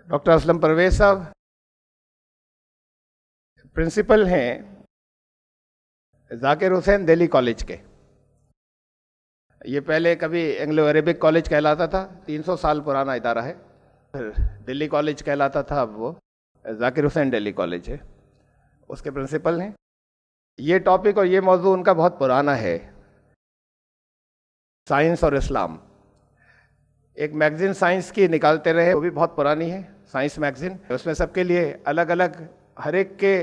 Doctor Aslam Pervez صاحب principal ہیں ذاکر حسین Delhi college کے. یہ پہلے کبھی اینگلو عربک کالج کہلاتا تھا، 300 سال پرانا ادارہ ہے. پھر دلی کالج کہلاتا تھا، اب وہ ذاکر حسین دہلی کالج ہے، اس کے پرنسپل ہیں. یہ ٹاپک اور یہ موضوع ان کا بہت پرانا ہے، سائنس اور اسلام. ایک میگزین سائنس کی نکالتے رہے، وہ بھی بہت پرانی ہے، سائنس میگزین. اس میں سب کے لیے الگ الگ، ہر ایک کے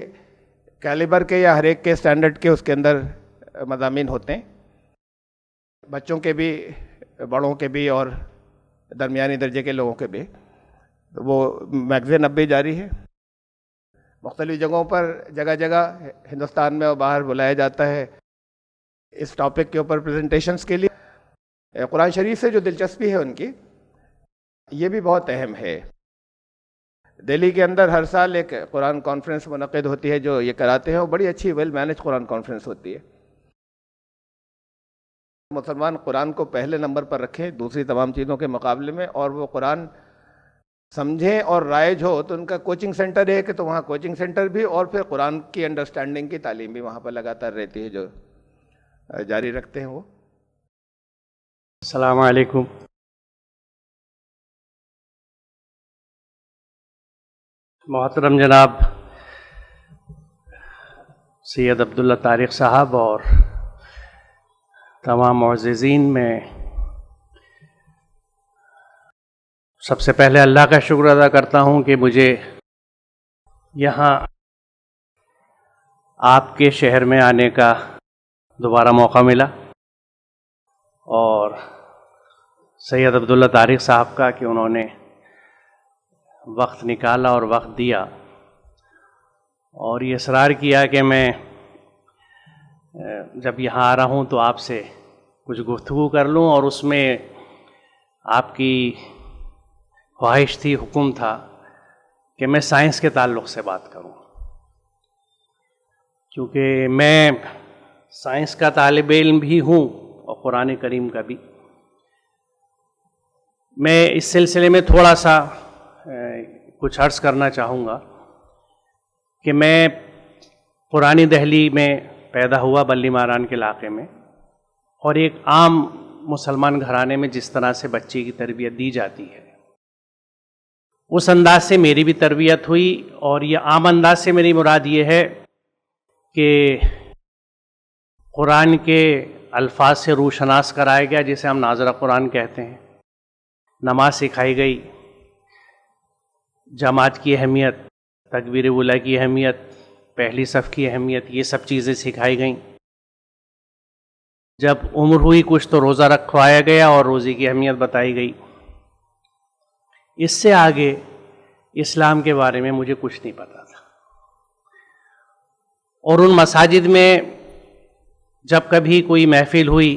کیلیبر کے یا ہر ایک کے سٹینڈرڈ کے اس کے اندر مضامین ہوتے ہیں، بچوں کے بھی، بڑوں کے بھی، اور درمیانی درجے کے لوگوں کے بھی. وہ میگزین اب بھی جاری ہے. مختلف جگہوں پر جگہ جگہ ہندوستان میں اور باہر بلایا جاتا ہے اس ٹاپک کے اوپر پریزنٹیشنز کے لیے. قرآن شریف سے جو دلچسپی ہے ان کی، یہ بھی بہت اہم ہے. دہلی کے اندر ہر سال ایک قرآن کانفرنس منعقد ہوتی ہے جو یہ کراتے ہیں، اور بڑی اچھی ویل مینج قرآن کانفرنس ہوتی ہے. مسلمان قرآن کو پہلے نمبر پر رکھیں دوسری تمام چیزوں کے مقابلے میں، اور وہ قرآن سمجھیں اور رائج ہو تو ان کا کوچنگ سینٹر ہے کہ تو وہاں کوچنگ سینٹر بھی، اور پھر قرآن کی انڈرسٹینڈنگ کی تعلیم بھی وہاں پر لگاتار رہتی ہے جو جاری رکھتے ہیں وہ. السلام علیکم. محترم جناب سید عبداللہ طارق صاحب اور تمام معززین، میں سب سے پہلے اللہ کا شکر ادا کرتا ہوں کہ مجھے یہاں آپ کے شہر میں آنے کا دوبارہ موقع ملا، اور سید عبداللہ طارق صاحب کا کہ انہوں نے وقت نکالا اور وقت دیا اور یہ اصرار کیا کہ میں جب یہاں آ رہا ہوں تو آپ سے کچھ گفتگو کر لوں. اور اس میں آپ کی خواہش تھی، حکم تھا کہ میں سائنس کے تعلق سے بات کروں، کیونکہ میں سائنس کا طالب علم بھی ہوں اور قرآن کریم کا بھی. میں اس سلسلے میں تھوڑا سا کچھ عرض کرنا چاہوں گا کہ میں پرانی دہلی میں پیدا ہوا، بلی ماران کے علاقے میں، اور ایک عام مسلمان گھرانے میں جس طرح سے بچے کی تربیت دی جاتی ہے اس انداز سے میری بھی تربیت ہوئی. اور یہ عام انداز سے میری مراد یہ ہے کہ قرآن کے الفاظ سے روشناس کرایا گیا، جسے ہم ناظرہ قرآن کہتے ہیں. نماز سکھائی گئی، جماعت کی اہمیت، تکبیر اولیٰ کی اہمیت، پہلی صف کی اہمیت، یہ سب چیزیں سکھائی گئیں. جب عمر ہوئی کچھ تو روزہ رکھوایا گیا اور روزے کی اہمیت بتائی گئی. اس سے آگے اسلام کے بارے میں مجھے کچھ نہیں پتا تھا. اور ان مساجد میں جب کبھی کوئی محفل ہوئی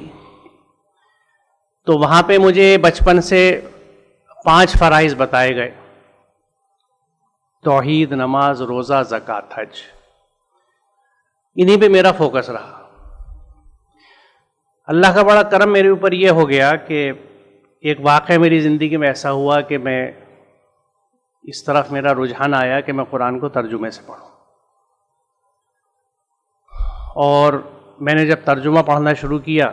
تو وہاں پہ مجھے بچپن سے 5 فرائض بتائے گئے: توحید، نماز، روزہ، زکوٰۃ، حج. انہی پہ میرا فوکس رہا. اللہ کا بڑا کرم میرے اوپر یہ ہو گیا کہ ایک واقعہ میری زندگی میں ایسا ہوا کہ میں اس طرف میرا رجحان آیا کہ میں قرآن کو ترجمے سے پڑھوں. اور میں نے جب ترجمہ پڑھنا شروع کیا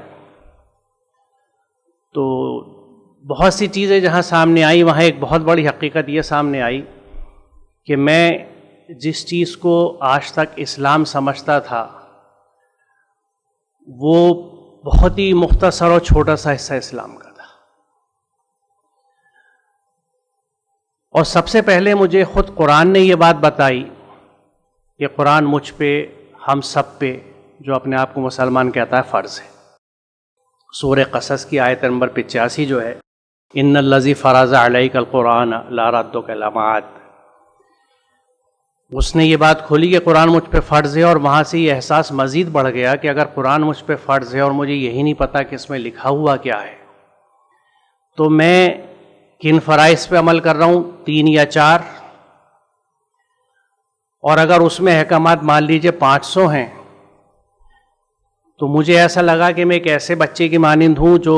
تو بہت سی چیزیں جہاں سامنے آئی، وہاں ایک بہت بڑی حقیقت یہ سامنے آئی کہ میں جس چیز کو آج تک اسلام سمجھتا تھا وہ بہت ہی مختصر اور چھوٹا سا حصہ اسلام کا تھا. اور سب سے پہلے مجھے خود قرآن نے یہ بات بتائی کہ قرآن مجھ پہ، ہم سب پہ، جو اپنے آپ کو مسلمان کہتا ہے، فرض ہے. سورہ قصص کی آیت نمبر 85 جو ہے، ان الذی فرض علیک القرآن لا ردک الی معاد، اس نے یہ بات کھولی کہ قرآن مجھ پہ فرض ہے. اور وہاں سے یہ احساس مزید بڑھ گیا کہ اگر قرآن مجھ پہ فرض ہے اور مجھے یہی نہیں پتا کہ اس میں لکھا ہوا کیا ہے، تو میں کن فرائض پہ عمل کر رہا ہوں، 3 یا 4. اور اگر اس میں احکامات مان لیجئے 500 ہیں تو مجھے ایسا لگا کہ میں ایک ایسے بچے کی مانند ہوں جو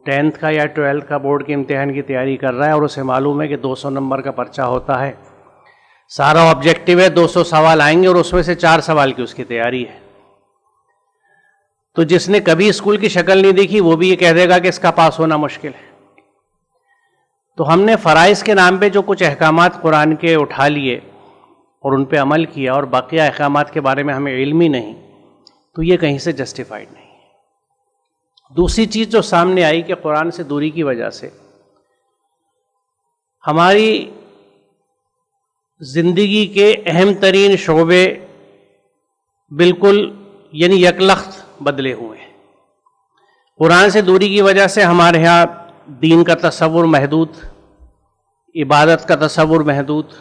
10th کا یا 12th کا بورڈ کے امتحان کی تیاری کر رہا ہے اور اسے معلوم ہے کہ 200 نمبر کا پرچہ ہوتا ہے، سارا آبجیکٹیو ہے، 200 سوال آئیں گے اور اس میں سے 4 سوال کی اس کی تیاری ہے، تو جس نے کبھی اسکول کی شکل نہیں دیکھی وہ بھی یہ کہہ دے گا کہ اس کا پاس ہونا مشکل ہے۔ تو ہم نے فرائض کے نام پہ جو کچھ احکامات قرآن کے اٹھا لیے اور ان پہ عمل کیا اور باقی احکامات کے بارے میں ہمیں علم ہی نہیں، تو یہ کہیں سے جسٹیفائڈ نہیں ہے۔ دوسری چیز جو سامنے آئی کہ قرآن سے دوری کی وجہ سے ہماری زندگی کے اہم ترین شعبے بالکل یعنی یکلخت بدلے ہوئے ہیں۔ قرآن سے دوری کی وجہ سے ہمارے ہاں دین کا تصور محدود، عبادت کا تصور محدود،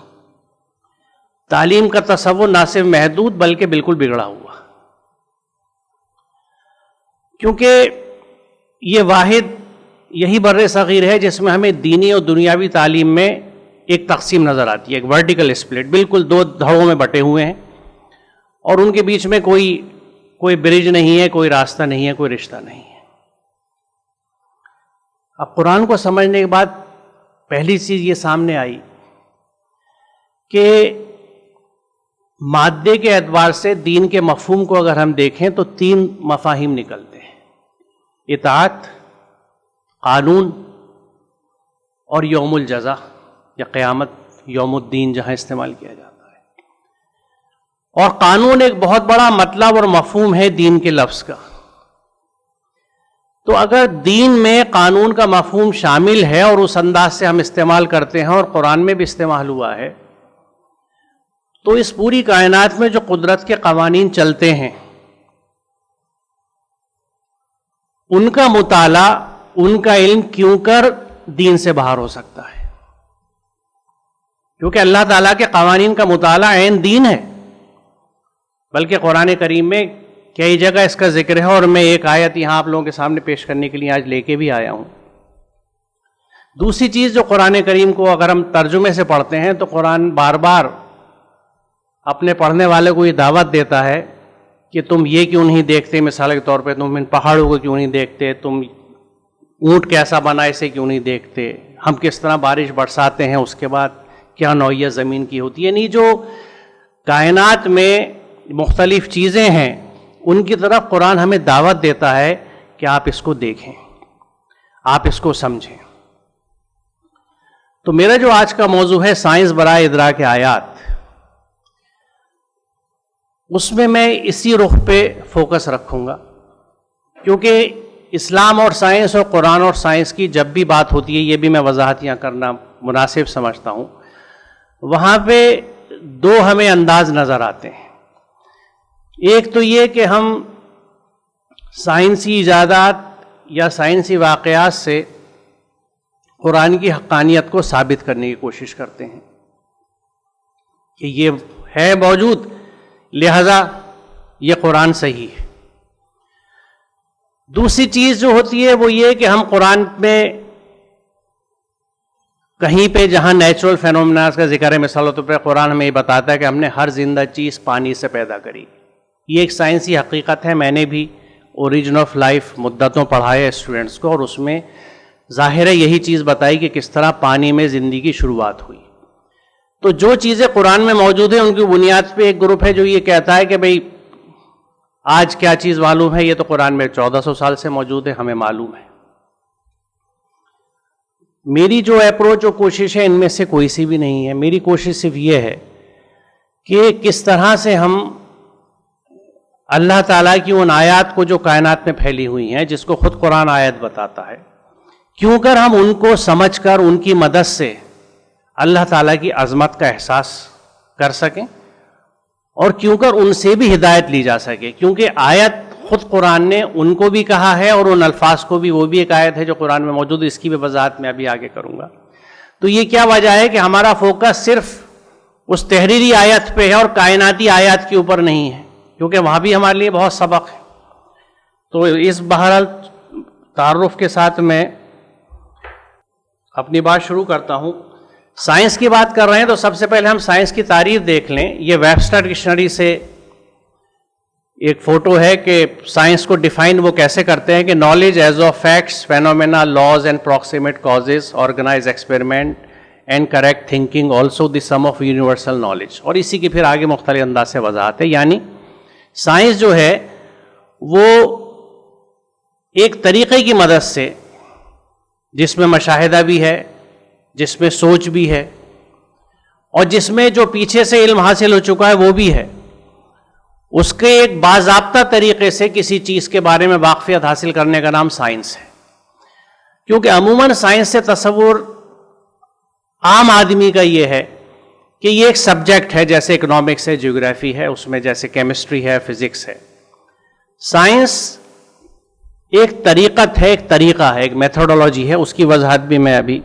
تعلیم کا تصور نہ صرف محدود بلکہ بالکل بگڑا ہوا، کیونکہ یہ واحد یہی بر صغیر ہے جس میں ہمیں دینی اور دنیاوی تعلیم میں ایک تقسیم نظر آتی ہے، ایک ورٹیکل اسپلٹ، بالکل 2 دھڑوں میں بٹے ہوئے ہیں اور ان کے بیچ میں کوئی برج نہیں ہے، کوئی راستہ نہیں ہے، کوئی رشتہ نہیں ہے۔ اب قرآن کو سمجھنے کے بعد پہلی چیز یہ سامنے آئی کہ مادے کے اعتبار سے دین کے مفہوم کو اگر ہم دیکھیں تو 3 مفاہیم نکلتے ہیں: اطاعت، قانون اور یوم الجزا یا قیامت، یوم الدین جہاں استعمال کیا جاتا ہے۔ اور قانون ایک بہت بڑا مطلب اور مفہوم ہے دین کے لفظ کا، تو اگر دین میں قانون کا مفہوم شامل ہے اور اس انداز سے ہم استعمال کرتے ہیں اور قرآن میں بھی استعمال ہوا ہے، تو اس پوری کائنات میں جو قدرت کے قوانین چلتے ہیں ان کا مطالعہ، ان کا علم کیوں کر دین سے باہر ہو سکتا ہے؟ کیونکہ اللہ تعالیٰ کے قوانین کا مطالعہ عین دین ہے، بلکہ قرآن کریم میں کئی جگہ اس کا ذکر ہے، اور میں ایک آیت یہاں آپ لوگوں کے سامنے پیش کرنے کے لیے آج لے کے بھی آیا ہوں۔ دوسری چیز جو قرآن کریم کو اگر ہم ترجمے سے پڑھتے ہیں تو قرآن بار بار اپنے پڑھنے والے کو یہ دعوت دیتا ہے کہ تم یہ کیوں نہیں دیکھتے، مثال کے طور پہ تم ان پہاڑوں کو کیوں نہیں دیکھتے، تم اونٹ کیسا بنا اسے کیوں نہیں دیکھتے، ہم کس طرح بارش برساتے ہیں، اس کے بعد کیا نوعیت زمین کی ہوتی ہے، یعنی جو کائنات میں مختلف چیزیں ہیں ان کی طرف قرآن ہمیں دعوت دیتا ہے کہ آپ اس کو دیکھیں، آپ اس کو سمجھیں۔ تو میرا جو آج کا موضوع ہے سائنس برائے ادراک آیات، اس میں اسی رخ پہ فوکس رکھوں گا، کیونکہ اسلام اور سائنس اور قرآن اور سائنس کی جب بھی بات ہوتی ہے، یہ بھی میں وضاحت یہاں کرنا مناسب سمجھتا ہوں، وہاں پہ 2 ہمیں انداز نظر آتے ہیں۔ ایک تو یہ کہ ہم سائنسی ایجادات یا سائنسی واقعات سے قرآن کی حقانیت کو ثابت کرنے کی کوشش کرتے ہیں کہ یہ ہے موجود، لہذا یہ قرآن صحیح ہے۔ دوسری چیز جو ہوتی ہے وہ یہ کہ ہم قرآن میں کہیں پہ جہاں نیچرل فینومیناز کا ذکر ہے، مثال طور پر قرآن ہمیں یہ بتاتا ہے کہ ہم نے ہر زندہ چیز پانی سے پیدا کری، یہ ایک سائنسی حقیقت ہے۔ میں نے بھی اوریجن آف لائف مدتوں پڑھایا اسٹوڈنٹس کو، اور اس میں ظاہر ہے یہی چیز بتائی کہ کس طرح پانی میں زندگی کی شروعات ہوئی۔ تو جو چیزیں قرآن میں موجود ہیں ان کی بنیاد پہ ایک گروپ ہے جو یہ کہتا ہے کہ بھئی آج کیا چیز معلوم ہے، یہ تو قرآن میں 1400 سال سے موجود ہے، ہمیں معلوم ہے۔ میری جو اپروچ و کوشش ہے ان میں سے کوئی سی بھی نہیں ہے۔ میری کوشش صرف یہ ہے کہ کس طرح سے ہم اللہ تعالیٰ کی ان آیات کو جو کائنات میں پھیلی ہوئی ہیں، جس کو خود قرآن آیت بتاتا ہے، کیوں کر ہم ان کو سمجھ کر ان کی مدد سے اللہ تعالیٰ کی عظمت کا احساس کر سکیں، اور کیوں کر ان سے بھی ہدایت لی جا سکے، کیونکہ آیت خود قرآن نے ان کو بھی کہا ہے اور ان الفاظ کو بھی، وہ بھی ایک آیت ہے جو قرآن میں موجود ہے، اس کی بھی وضاحت میں ابھی آگے کروں گا۔ تو یہ کیا وجہ ہے کہ ہمارا فوکس صرف اس تحریری آیت پہ ہے اور کائناتی آیات کے اوپر نہیں ہے، کیونکہ وہاں بھی ہمارے لیے بہت سبق ہے۔ تو اس بہرحال تعارف کے ساتھ میں اپنی بات شروع کرتا ہوں۔ سائنس کی بات کر رہے ہیں تو سب سے پہلے ہم سائنس کی تعریف دیکھ لیں۔ یہ ویبسٹر ڈکشنری سے ایک فوٹو ہے کہ سائنس کو ڈیفائن وہ کیسے کرتے ہیں کہ knowledge is of facts phenomena laws and proximate causes organise experiment and correct thinking also the sum of universal knowledge. اور اسی کی پھر آگے مختلف انداز سے وضاحت ہے. یعنی سائنس جو ہے وہ ایک طریقے کی مدد سے جس میں مشاہدہ بھی ہے, جس میں سوچ بھی ہے, اور جس میں جو پیچھے سے علم حاصل ہو چکا ہے وہ بھی ہے, اس کے ایک باضابطہ طریقے سے کسی چیز کے بارے میں واقفیت حاصل کرنے کا نام سائنس ہے. کیونکہ عموماً سائنس سے تصور عام آدمی کا یہ ہے کہ یہ ایک سبجیکٹ ہے, جیسے اکنامکس ہے, جیوگرافی ہے, اس میں جیسے کیمسٹری ہے, فزکس ہے. سائنس ایک طریقت ہے, ایک طریقہ ہے, ایک میتھڈولوجی ہے. اس کی وضاحت بھی میں ابھی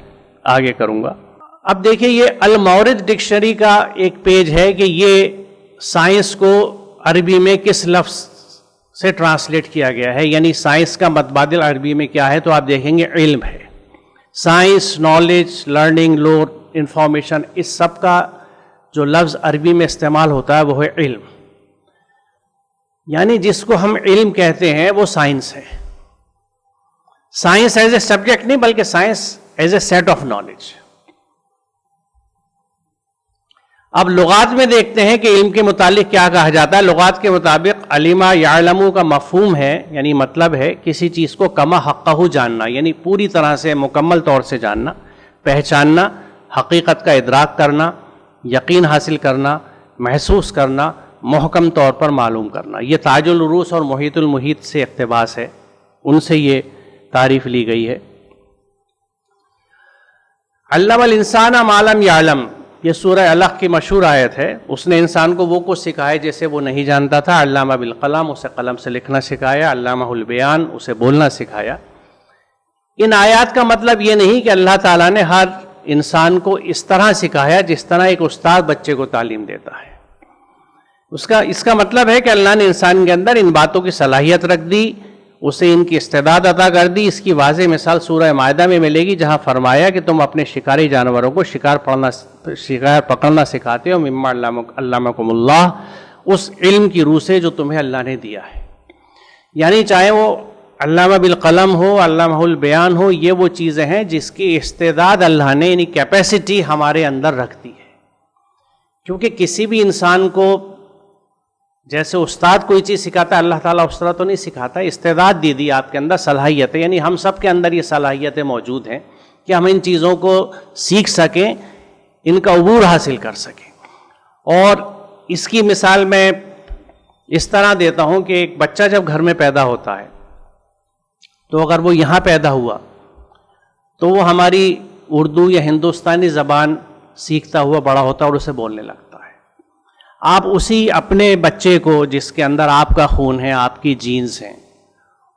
آگے کروں گا. اب دیکھیں یہ المورد ڈکشنری کا ایک پیج ہے کہ یہ سائنس کو عربی میں کس لفظ سے ٹرانسلیٹ کیا گیا ہے, یعنی سائنس کا متبادل عربی میں کیا ہے. تو آپ دیکھیں گے علم ہے. سائنس, نالج, لرننگ, لو, انفارمیشن, اس سب کا جو لفظ عربی میں استعمال ہوتا ہے وہ ہے علم. یعنی جس کو ہم علم کہتے ہیں وہ سائنس ہے. سائنس ایز اے سبجیکٹ نہیں, بلکہ science as a set of knowledge. اب لغات میں دیکھتے ہیں کہ علم کے متعلق کیا کہا جاتا ہے. لغات کے مطابق علم یعلم کا مفہوم ہے, یعنی مطلب ہے کسی چیز کو کما حقہ جاننا, یعنی پوری طرح سے مکمل طور سے جاننا, پہچاننا, حقیقت کا ادراک کرنا, یقین حاصل کرنا, محسوس کرنا, محکم طور پر معلوم کرنا. یہ تاج العروس اور محیط المحیط سے اقتباس ہے, ان سے یہ تعریف لی گئی ہے. علم الانسان ما لم یعلم, یہ سورہ الق کی مشہور آیت ہے. اس نے انسان کو وہ کچھ سکھایا جیسے وہ نہیں جانتا تھا. علامہ بالقلم, اسے قلم سے لکھنا سکھایا. علامہ البیان, اسے بولنا سکھایا. ان آیات کا مطلب یہ نہیں کہ اللہ تعالیٰ نے ہر انسان کو اس طرح سکھایا جس طرح ایک استاد بچے کو تعلیم دیتا ہے. اس کا مطلب ہے کہ اللہ نے انسان کے اندر ان باتوں کی صلاحیت رکھ دی, اسے ان کی استعداد عطا کر دی. اس کی واضح مثال سورہ مائدہ میں ملے گی, جہاں فرمایا کہ تم اپنے شکاری جانوروں کو شکار پکڑنا سکھاتے ہو. مما علمکم اللہ, اس علم کی روح سے جو تمہیں اللہ نے دیا ہے. یعنی چاہے وہ علامہ بالقلم ہو, علامہ البیان ہو, یہ وہ چیزیں ہیں جس کی استعداد اللہ نے, یعنی کیپیسٹی ہمارے اندر رکھ دی ہے. کیونکہ کسی بھی انسان کو جیسے استاد کوئی چیز سکھاتا ہے, اللہ تعالیٰ اس طرح تو نہیں سکھاتا. استعداد دے دی آپ کے اندر, صلاحیت ہے. یعنی ہم سب کے اندر یہ صلاحیتیں موجود ہیں کہ ہم ان چیزوں کو سیکھ سکیں, ان کا عبور حاصل کر سکیں. اور اس کی مثال میں اس طرح دیتا ہوں کہ ایک بچہ جب گھر میں پیدا ہوتا ہے تو اگر وہ یہاں پیدا ہوا تو وہ ہماری اردو یا ہندوستانی زبان سیکھتا ہوا بڑا ہوتا ہے اور اسے بولنے لگتا ہے. آپ اسی اپنے بچے کو جس کے اندر آپ کا خون ہے, آپ کی جینز ہیں,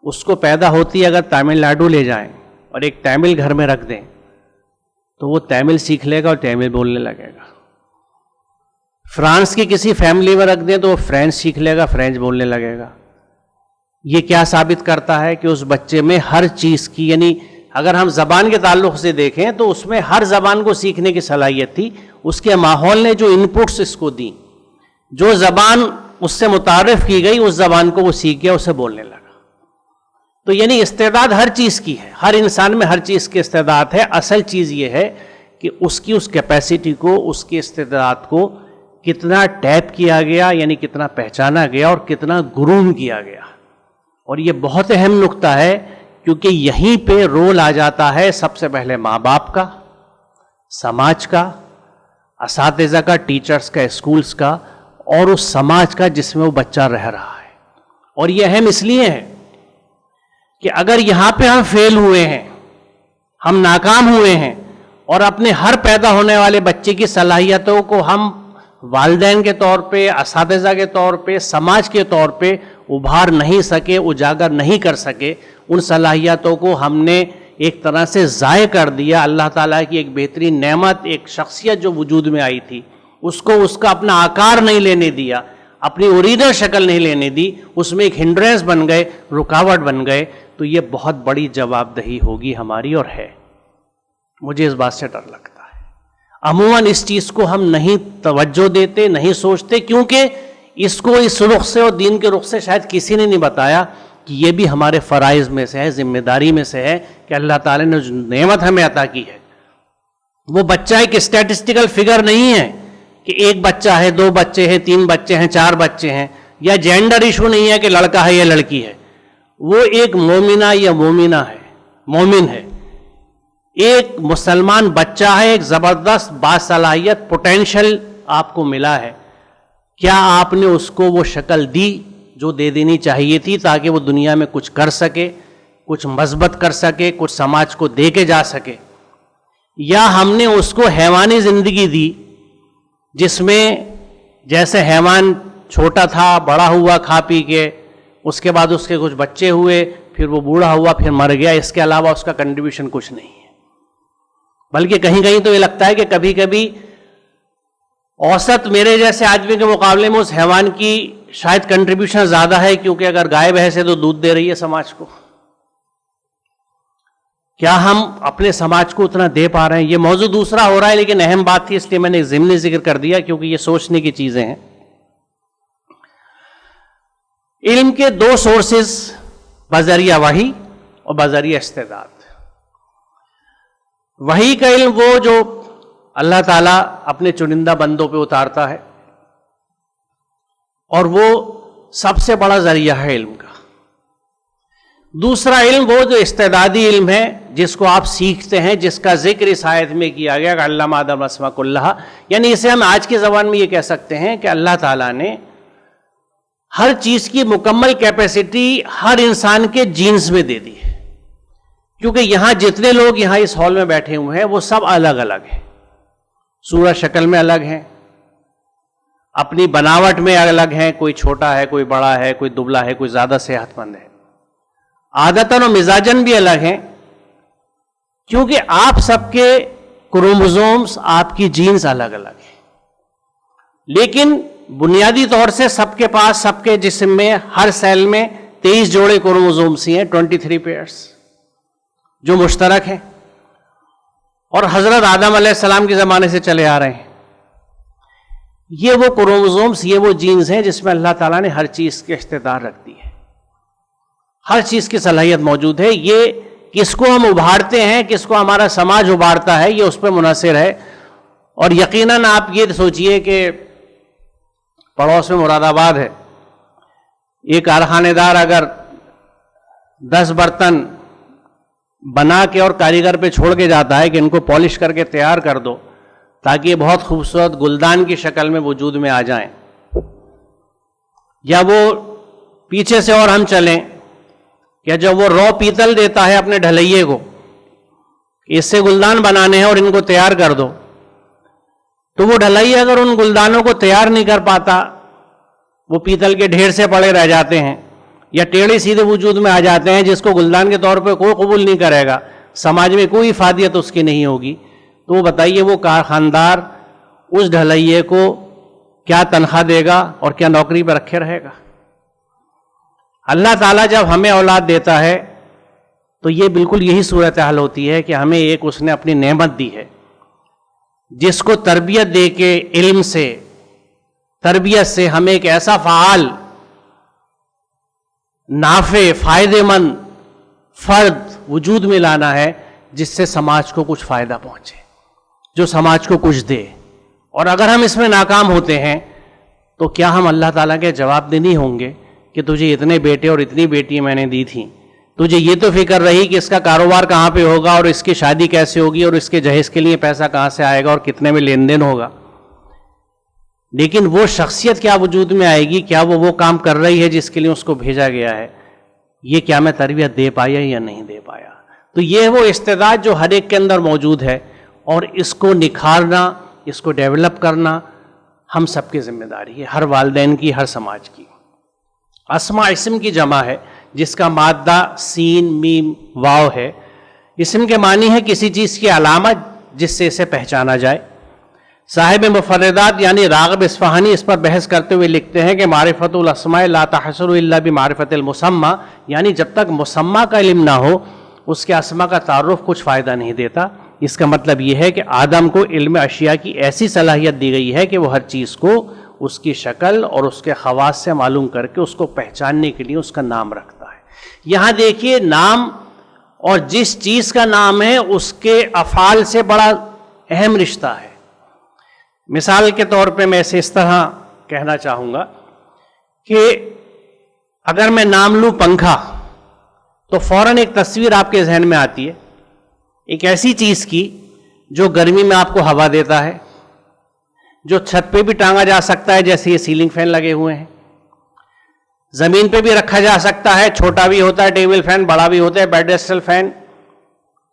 اس کو پیدا ہوتی اگر تامل ناڈو لے جائیں اور ایک تامل گھر میں رکھ دیں تو وہ تامل سیکھ لے گا اور تامل بولنے لگے گا. فرانس کی کسی فیملی میں رکھ دیں تو وہ فرینچ سیکھ لے گا, فرینچ بولنے لگے گا. یہ کیا ثابت کرتا ہے کہ اس بچے میں ہر چیز کی, یعنی اگر ہم زبان کے تعلق سے دیکھیں تو اس میں ہر زبان کو سیکھنے کی صلاحیت تھی. اس کے ماحول نے جو انپٹس اس کو دیں, جو زبان اس سے متعارف کی گئی اس زبان کو وہ سیکھ گیا, اسے بولنے لگا. تو یعنی استعداد ہر چیز کی ہے, ہر انسان میں ہر چیز کی استعداد ہے. اصل چیز یہ ہے کہ اس کی اس کیپیسٹی کو, اس کی استعداد کو کتنا ٹیپ کیا گیا, یعنی کتنا پہچانا گیا اور کتنا گروم کیا گیا. اور یہ بہت اہم نقطہ ہے کیونکہ یہیں پہ رول آ جاتا ہے سب سے پہلے ماں باپ کا, سماج کا, اساتذہ کا, ٹیچرز کا, اسکولز کا, اور اس سماج کا جس میں وہ بچہ رہ رہا ہے. اور یہ اہم اس لیے ہے کہ اگر یہاں پہ ہم فیل ہوئے ہیں, ہم ناکام ہوئے ہیں, اور اپنے ہر پیدا ہونے والے بچے کی صلاحیتوں کو ہم والدین کے طور پہ, اساتذہ کے طور پہ, سماج کے طور پہ ابھار نہیں سکے, اجاگر نہیں کر سکے, ان صلاحیتوں کو ہم نے ایک طرح سے ضائع کر دیا. اللہ تعالیٰ کی ایک بہترین نعمت, ایک شخصیت جو وجود میں آئی تھی, اس کو اس کا اپنا آکار نہیں لینے دیا, اپنی اوریجنل شکل نہیں لینے دی, اس میں ایک ہنڈرنس بن گئے, رکاوٹ بن گئے. تو یہ بہت بڑی جواب دہی ہوگی ہماری, اور ہے. مجھے اس بات سے ڈر لگتا ہے. عموماً اس چیز کو ہم نہیں توجہ دیتے, نہیں سوچتے, کیونکہ اس کو اس رخ سے اور دین کے رخ سے شاید کسی نے نہیں بتایا کہ یہ بھی ہمارے فرائض میں سے ہے، ذمہ داری میں سے ہے کہ اللہ تعالیٰ نے جو نعمت ہمیں عطا کی ہے، وہ بچہ ایک اسٹیٹسٹیکل فگر نہیں ہے کہ ایک بچہ ہے، 2 بچے ہیں، 3 بچے ہیں، 4 بچے ہیں، یا جینڈر ایشو نہیں ہے کہ لڑکا ہے یا لڑکی ہے. وہ ایک مومنہ یا مومنہ ہے، مومن ہے، ایک مسلمان بچہ ہے، ایک زبردست باصلاحیت پوٹینشل آپ کو ملا ہے. کیا آپ نے اس کو وہ شکل دی جو دے دینی چاہیے تھی تاکہ وہ دنیا میں کچھ کر سکے، کچھ مثبت کر سکے، کچھ سماج کو دے کے جا سکے؟ یا ہم نے اس کو حیوانی زندگی دی جس میں جیسے حیوان چھوٹا تھا، بڑا ہوا کھا پی کے، اس کے بعد اس کے کچھ بچے ہوئے، پھر وہ بوڑھا ہوا، پھر مر گیا، اس کے علاوہ اس کا کنٹریبیوشن کچھ نہیں ہے. بلکہ کہیں کہیں تو یہ لگتا ہے کہ کبھی کبھی اوسط میرے جیسے آدمی کے مقابلے میں اس حیوان کی شاید کنٹریبیوشن زیادہ ہے، کیونکہ اگر گائے بھینس ہے تو دودھ دے رہی ہے سماج کو. کیا ہم اپنے سماج کو اتنا دے پا رہے ہیں؟ یہ موضوع دوسرا ہو رہا ہے، لیکن اہم بات تھی اس لیے میں نے ضمنی ذکر کر دیا، کیونکہ یہ سوچنے کی چیزیں ہیں. علم کے 2 سورسز بذریعہ وحی اور بذریعہ استعداد. وحی کا علم وہ جو اللہ تعالیٰ اپنے چنندہ بندوں پہ اتارتا ہے، اور وہ سب سے بڑا ذریعہ ہے علم کا. دوسرا علم وہ جو استعدادی علم ہے، جس کو آپ سیکھتے ہیں، جس کا ذکر اس آیت میں کیا گیا کہ علم آدم الاسماء کلھا. یعنی اسے ہم آج کی زبان میں یہ کہہ سکتے ہیں کہ اللہ تعالیٰ نے ہر چیز کی مکمل کیپیسٹی ہر انسان کے جینز میں دے دی ہے. کیونکہ یہاں جتنے لوگ یہاں اس ہال میں بیٹھے ہوئے ہیں وہ سب الگ الگ ہیں، صورت شکل میں الگ ہیں، اپنی بناوٹ میں الگ ہیں، کوئی چھوٹا ہے، کوئی بڑا ہے، کوئی دبلا ہے، کوئی زیادہ صحت مند ہے، عادتاً و مزاجن بھی الگ ہیں. کیونکہ آپ سب کے کروموزومز، آپ کی جینز الگ الگ ہیں. لیکن بنیادی طور سے سب کے پاس، سب کے جسم میں، ہر سیل میں 23 جوڑے کروموزومز ہیں، 23 پیئرز جو مشترک ہیں، اور حضرت آدم علیہ السلام کے زمانے سے چلے آ رہے ہیں. یہ وہ کروموزومز، یہ وہ جینز ہیں جس میں اللہ تعالیٰ نے ہر چیز کی اختیار رکھ دی ہے، ہر چیز کی صلاحیت موجود ہے. یہ کس کو ہم ابھارتے ہیں، کس کو ہمارا سماج ابھارتا ہے، یہ اس پہ منحصر ہے. اور یقیناً آپ یہ سوچئے کہ پڑوس میں مراد آباد ہے، ایک کارخانے دار اگر 10 برتن بنا کے اور کاریگر پہ چھوڑ کے جاتا ہے کہ ان کو پالش کر کے تیار کر دو تاکہ یہ بہت خوبصورت گلدان کی شکل میں وجود میں آ جائیں، یا وہ پیچھے سے اور ہم چلیں کہ جب وہ رو پیتل دیتا ہے اپنے ڈھلئیے کو، اس سے گلدان بنانے ہیں اور ان کو تیار کر دو، تو وہ ڈھلئیے اگر ان گلدانوں کو تیار نہیں کر پاتا، وہ پیتل کے ڈھیر سے پڑے رہ جاتے ہیں یا ٹیڑھے سیدھے وجود میں آ جاتے ہیں، جس کو گلدان کے طور پہ کوئی قبول نہیں کرے گا، سماج میں کوئی افادیت اس کی نہیں ہوگی، تو وہ بتائیے وہ کارخاندار اس ڈھلئیے کو کیا تنخواہ دے گا اور کیا نوکری پہ رکھے رہے گا؟ اللہ تعالیٰ جب ہمیں اولاد دیتا ہے تو یہ بالکل یہی صورتحال ہوتی ہے کہ ہمیں ایک اس نے اپنی نعمت دی ہے جس کو تربیت دے کے، علم سے، تربیت سے ہمیں ایک ایسا فعال، نافع، فائدے مند فرد وجود میں لانا ہے جس سے سماج کو کچھ فائدہ پہنچے، جو سماج کو کچھ دے. اور اگر ہم اس میں ناکام ہوتے ہیں تو کیا ہم اللہ تعالیٰ کے جواب دہ نہیں ہوں گے کہ تجھے اتنے بیٹے اور اتنی بیٹیاں میں نے دی تھیں، تجھے یہ تو فکر رہی کہ اس کا کاروبار کہاں پہ ہوگا اور اس کی شادی کیسے ہوگی اور اس کے جہیز کے لیے پیسہ کہاں سے آئے گا اور کتنے میں لین دین ہوگا، لیکن وہ شخصیت کیا وجود میں آئے گی؟ کیا وہ کام کر رہی ہے جس کے لیے اس کو بھیجا گیا ہے؟ یہ کیا میں تربیت دے پایا یا نہیں دے پایا؟ تو یہ وہ استعداد جو ہر ایک کے اندر موجود ہے، اور اس کو نکھارنا، اس کو ڈیولپ کرنا ہم سب کی ذمہ داری ہے، ہر والدین کی، ہر سماج کی. اسماء اسم کی جمع ہے جس کا مادہ سین میم واو ہے. اسم کے معنی ہے کسی چیز کی علامت جس سے اسے پہچانا جائے. صاحب مفردات یعنی راغب اصفہانی اس پر بحث کرتے ہوئے لکھتے ہیں کہ معرفت الاسماء لا تحصل الا بمعرفت المسمى، یعنی جب تک مسمى کا علم نہ ہو اس کے اسماء کا تعارف کچھ فائدہ نہیں دیتا. اس کا مطلب یہ ہے کہ آدم کو علم اشیاء کی ایسی صلاحیت دی گئی ہے کہ وہ ہر چیز کو اس کی شکل اور اس کے خواص سے معلوم کر کے اس کو پہچاننے کے لیے اس کا نام رکھتا ہے. یہاں دیکھیے نام اور جس چیز کا نام ہے اس کے افعال سے بڑا اہم رشتہ ہے. مثال کے طور پہ میں اسے اس طرح کہنا چاہوں گا کہ اگر میں نام لوں پنکھا تو فوراً ایک تصویر آپ کے ذہن میں آتی ہے ایک ایسی چیز کی جو گرمی میں آپ کو ہوا دیتا ہے, جو چھت پہ بھی ٹانگا جا سکتا ہے جیسے یہ سیلنگ فین لگے ہوئے ہیں, زمین پہ بھی رکھا جا سکتا ہے, چھوٹا بھی ہوتا ہے ٹیبل فین, بڑا بھی ہوتا ہے پیڈسٹل فین.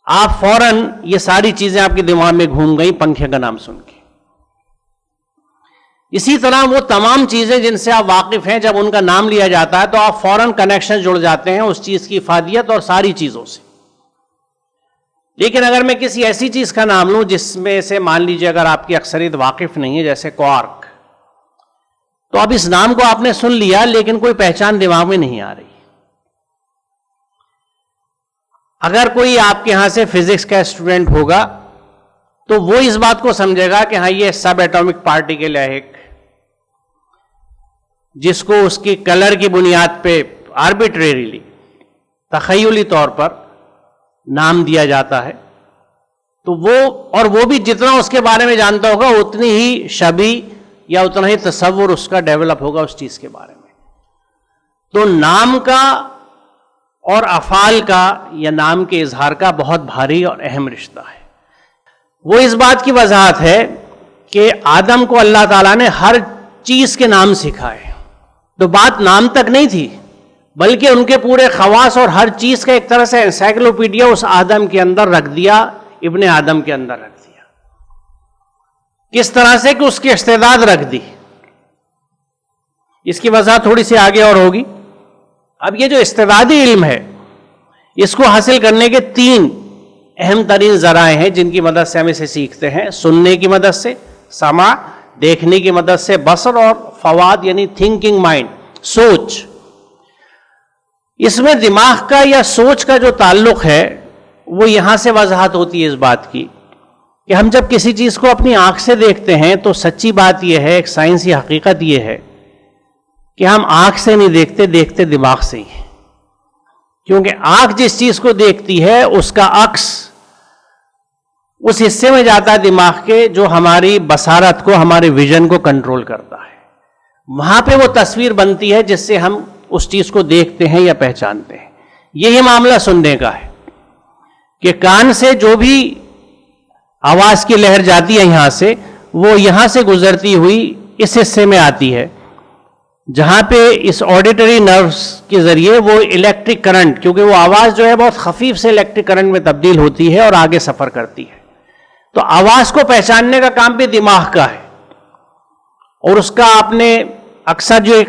آپ فوراً یہ ساری چیزیں آپ کے دماغ میں گھوم گئی پنکھے کا نام سن کے. اسی طرح وہ تمام چیزیں جن سے آپ واقف ہیں جب ان کا نام لیا جاتا ہے تو آپ فوراً کنیکشن جڑ جاتے ہیں اس چیز کی افادیت اور ساری چیزوں سے. لیکن اگر میں کسی ایسی چیز کا نام لوں جس میں سے مان لیجیے اگر آپ کی اکثریت واقف نہیں ہے جیسے کوارک, تو اب اس نام کو آپ نے سن لیا لیکن کوئی پہچان دماغ میں نہیں آ رہی. اگر کوئی آپ کے یہاں سے فزکس کا اسٹوڈنٹ ہوگا تو وہ اس بات کو سمجھے گا کہ ہاں یہ سب ایٹامک پارٹیکل ہے ایک, جس کو اس کی کلر کی بنیاد پہ آربیٹریریلی تخیلی طور پر نام دیا جاتا ہے. تو وہ بھی جتنا اس کے بارے میں جانتا ہوگا اتنی ہی شبیہ یا اتنا ہی تصور اس کا ڈیولپ ہوگا اس چیز کے بارے میں. تو نام کا اور افعال کا یا نام کے اظہار کا بہت بھاری اور اہم رشتہ ہے. وہ اس بات کی وضاحت ہے کہ آدم کو اللہ تعالیٰ نے ہر چیز کے نام سکھائے. تو بات نام تک نہیں تھی بلکہ ان کے پورے خواص اور ہر چیز کا ایک طرح سے انسائکلوپیڈیا اس آدم کے اندر رکھ دیا, ابن آدم کے اندر رکھ دیا. کس طرح سے کہ اس کی استعداد رکھ دی. اس کی وضاحت تھوڑی سی آگے اور ہوگی. اب یہ جو استعدادی علم ہے اس کو حاصل کرنے کے 3 اہم ترین ذرائع ہیں جن کی مدد سے ہم اسے سیکھتے ہیں. سننے کی مدد سے سماع, دیکھنے کی مدد سے بصر, اور فواد یعنی تھنکنگ مائنڈ, سوچ. اس میں دماغ کا یا سوچ کا جو تعلق ہے وہ یہاں سے وضاحت ہوتی ہے اس بات کی کہ ہم جب کسی چیز کو اپنی آنکھ سے دیکھتے ہیں تو سچی بات یہ ہے, ایک سائنسی حقیقت یہ ہے کہ ہم آنکھ سے نہیں دیکھتے, دیکھتے دماغ سے ہی ہیں. کیونکہ آنکھ جس چیز کو دیکھتی ہے اس کا عکس اس حصے میں جاتا ہے دماغ کے جو ہماری بصارت کو, ہمارے ویژن کو کنٹرول کرتا ہے. وہاں پہ وہ تصویر بنتی ہے جس سے ہم اس چیز کو دیکھتے ہیں یا پہچانتے ہیں. یہی معاملہ سننے کا ہے کہ کان سے جو بھی آواز کی لہر جاتی ہے یہاں سے, وہ یہاں سے گزرتی ہوئی اس حصے میں آتی ہے جہاں پہ اس آڈیٹری نروز کے ذریعے وہ الیکٹرک کرنٹ, کیونکہ وہ آواز جو ہے بہت خفیف سے الیکٹرک کرنٹ میں تبدیل ہوتی ہے اور آگے سفر کرتی ہے. تو آواز کو پہچاننے کا کام بھی دماغ کا ہے. اور اس کا آپ نے اکثر جو ایک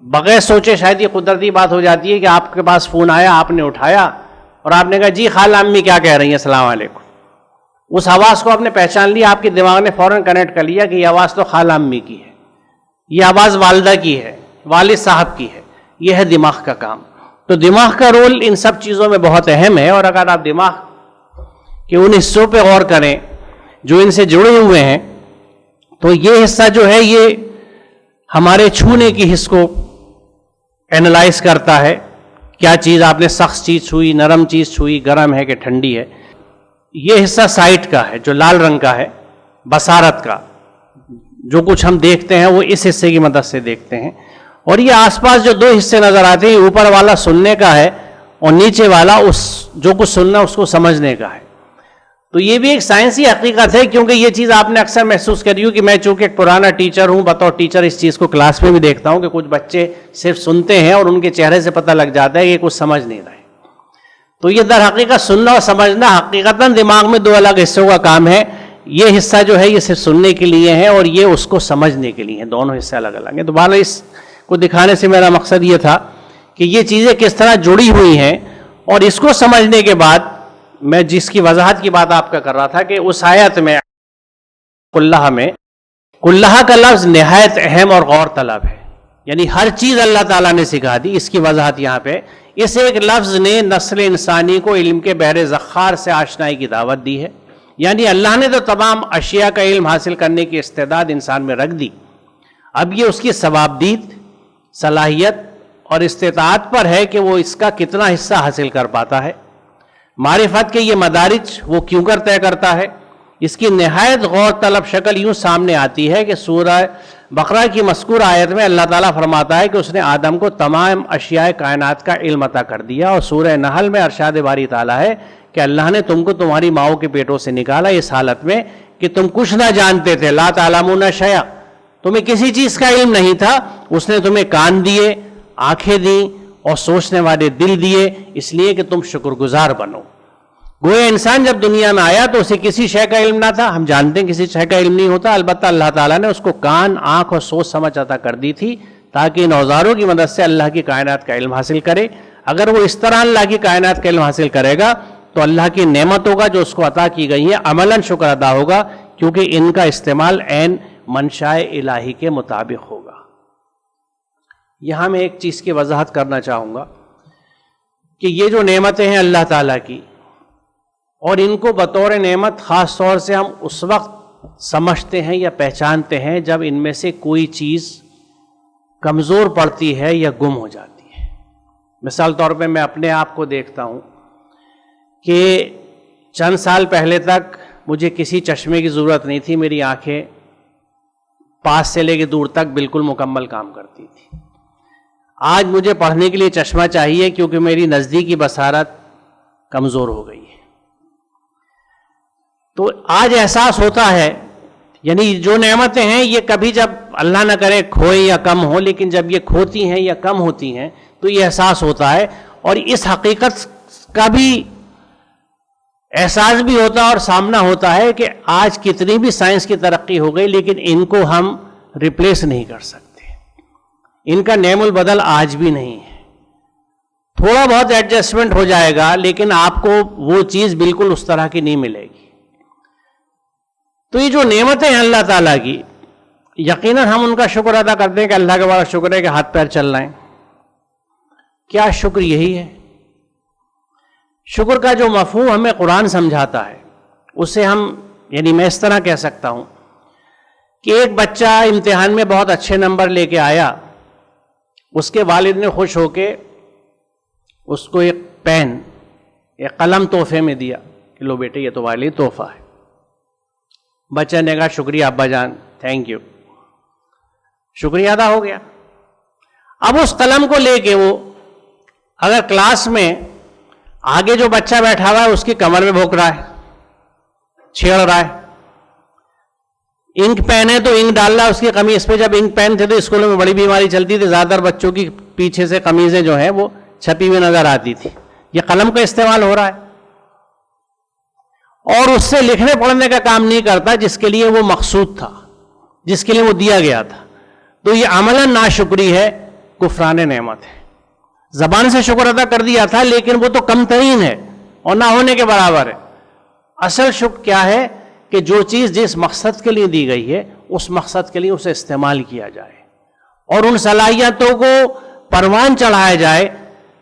بغیر سوچے شاید یہ قدرتی بات ہو جاتی ہے کہ آپ کے پاس فون آیا, آپ نے اٹھایا اور آپ نے کہا جی خالہ امی کیا کہہ رہی ہیں, السلام علیکم. اس آواز کو آپ نے پہچان لیا, آپ کے دماغ نے فوراً کنیکٹ کر لیا کہ یہ آواز تو خالہ امی کی ہے, یہ آواز والدہ کی ہے, والد صاحب کی ہے. یہ ہے دماغ کا کام. تو دماغ کا رول ان سب چیزوں میں بہت اہم ہے. اور اگر آپ دماغ کے ان حصوں پہ غور کریں جو ان سے جڑے ہوئے ہیں تو یہ حصہ جو ہے یہ ہمارے چھونے کی حص کو اینالائز کرتا ہے. کیا چیز آپ نے سخت چیز چھوئی, نرم چیز چھوئی, گرم ہے کہ ٹھنڈی ہے. یہ حصہ سائٹ کا ہے جو لال رنگ کا ہے, بصارت کا. جو کچھ ہم دیکھتے ہیں وہ اس حصے کی مدد سے دیکھتے ہیں. اور یہ آس پاس جو 2 حصے نظر آتے ہیں, اوپر والا سننے کا ہے اور نیچے والا اس جو کچھ سننا اس کو سمجھنے کا ہے. تو یہ بھی ایک سائنسی حقیقت ہے کیونکہ یہ چیز آپ نے اکثر محسوس کری ہو کہ میں چونکہ ایک پرانا ٹیچر ہوں, بطور ٹیچر اس چیز کو کلاس میں بھی دیکھتا ہوں کہ کچھ بچے صرف سنتے ہیں اور ان کے چہرے سے پتہ لگ جاتا ہے کہ یہ کچھ سمجھ نہیں رہے. تو یہ در حقیقت سننا اور سمجھنا حقیقتاً دماغ میں 2 الگ حصوں کا کام ہے. یہ حصہ جو ہے یہ صرف سننے کے لیے ہے اور یہ اس کو سمجھنے کے لیے ہیں. دونوں حصے الگ الگ ہیں. تو بہرحال اس کو دکھانے سے میرا مقصد یہ تھا کہ یہ چیزیں کس طرح جڑی ہوئی ہیں. اور اس کو سمجھنے کے بعد میں جس کی وضاحت کی بات آپ کا کر رہا تھا کہ اس آیت میں کلہ میں, کلہ کا لفظ نہایت اہم اور غور طلب ہے. یعنی ہر چیز اللہ تعالیٰ نے سکھا دی. اس کی وضاحت یہاں پہ اس ایک لفظ نے نسل انسانی کو علم کے بحر ذخار سے آشنائی کی دعوت دی ہے. یعنی اللہ نے تو تمام اشیاء کا علم حاصل کرنے کی استعداد انسان میں رکھ دی. اب یہ اس کی ثوابدید، صلاحیت اور استطاعت پر ہے کہ وہ اس کا کتنا حصہ حاصل کر پاتا ہے۔ معرفت کے یہ مدارج وہ کیوں کر طے کرتا ہے؟ اس کی نہایت غور طلب شکل یوں سامنے آتی ہے کہ سورہ بقرہ کی مذکور آیت میں اللہ تعالیٰ فرماتا ہے کہ اس نے آدم کو تمام اشیاء کائنات کا علم عطا کر دیا، اور سورہ نحل میں ارشاد باری تعالیٰ ہے کہ اللہ نے تم کو تمہاری ماؤں کے پیٹوں سے نکالا اس حالت میں کہ تم کچھ نہ جانتے تھے، لا تعلمون شیئا، تمہیں کسی چیز کا علم نہیں تھا، اس نے تمہیں کان دیے، آنکھیں دیں اور سوچنے والے دل دیے، اس لیے کہ تم شکر گزار بنو۔ گویا انسان جب دنیا میں آیا تو اسے کسی شے کا علم نہ تھا، ہم جانتے ہیں کسی شے کا علم نہیں ہوتا، البتہ اللہ تعالیٰ نے اس کو کان، آنکھ اور سوچ سمجھ عطا کر دی تھی تاکہ ان اوزاروں کی مدد سے اللہ کی کائنات کا علم حاصل کرے۔ اگر وہ اس طرح اللہ کی کائنات کا علم حاصل کرے گا تو اللہ کی نعمتوں کا جو اس کو عطا کی گئی ہے عملاً شکر ادا ہوگا، کیونکہ ان کا استعمال عین منشاء الہی کے مطابق ہوگا۔ یہاں میں ایک چیز کی وضاحت کرنا چاہوں گا کہ یہ جو نعمتیں ہیں اللہ تعالیٰ کی، اور ان کو بطور نعمت خاص طور سے ہم اس وقت سمجھتے ہیں یا پہچانتے ہیں جب ان میں سے کوئی چیز کمزور پڑتی ہے یا گم ہو جاتی ہے۔ مثال طور پہ میں اپنے آپ کو دیکھتا ہوں کہ چند سال پہلے تک مجھے کسی چشمے کی ضرورت نہیں تھی، میری آنکھیں پاس سے لے کے دور تک بالکل مکمل کام کرتی تھی۔ آج مجھے پڑھنے کے لیے چشمہ چاہیے کیونکہ میری نزدیکی بصارت کمزور ہو گئی ہے۔ تو آج احساس ہوتا ہے، یعنی جو نعمتیں ہیں یہ کبھی جب اللہ نہ کرے کھوئیں یا کم ہوں، لیکن جب یہ کھوتی ہیں یا کم ہوتی ہیں تو یہ احساس ہوتا ہے، اور اس حقیقت کا بھی احساس بھی ہوتا ہے اور سامنا ہوتا ہے کہ آج کتنی بھی سائنس کی ترقی ہو گئی لیکن ان کو ہم ریپلیس نہیں کر سکتے، ان کا نعم البدل آج بھی نہیں ہے۔ تھوڑا بہت ایڈجسٹمنٹ ہو جائے گا لیکن آپ کو وہ چیز بالکل اس طرح کی نہیں ملے گی۔ تو یہ جو نعمتیں ہیں اللہ تعالیٰ کی، یقیناً ہم ان کا شکر ادا کرتے ہیں کہ اللہ کا بڑا شکر ہے کہ ہاتھ پیر چل رہے ہیں۔ کیا شکر یہی ہے؟ شکر کا جو مفہوم ہمیں قرآن سمجھاتا ہے اسے ہم، یعنی میں اس طرح کہہ سکتا ہوں کہ ایک بچہ امتحان میں بہت اچھے نمبر لے کے آیا، اس کے والد نے خوش ہو کے اس کو ایک پین، ایک قلم تحفے میں دیا کہ لو بیٹے یہ تمہارے لیے تحفہ ہے۔ بچہ نے کہا شکریہ ابا جان، تھینک یو، شکریہ ادا ہو گیا۔ اب اس قلم کو لے کے وہ اگر کلاس میں آگے جو بچہ بیٹھا ہوا ہے اس کی کمر میں بھونک رہا ہے، چھیڑ رہا ہے، انک پین ہے تو انک ڈال رہا ہے اس کی قمیض پہ۔ جب انک پین تھے تو اسکولوں میں بڑی بیماری چلتی تھی، زیادہ تر بچوں کی پیچھے سے قمیضیں جو ہیں وہ چھپی ہوئی نظر آتی تھی۔ یہ قلم کا استعمال ہو رہا ہے اور اس سے لکھنے پڑھنے کا کام نہیں کرتا جس کے لیے وہ مقصود تھا، جس کے لیے وہ دیا گیا تھا۔ تو یہ عملاً ناشکری ہے، کفران نعمت ہے۔ زبان سے شکر ادا کر دیا تھا لیکن وہ تو کم ترین ہے اور نہ ہونے کے برابر ہے۔ اصل شکر کیا ہے کہ جو چیز جس مقصد کے لیے دی گئی ہے اس مقصد کے لیے اسے استعمال کیا جائے اور ان صلاحیتوں کو پروان چڑھایا جائے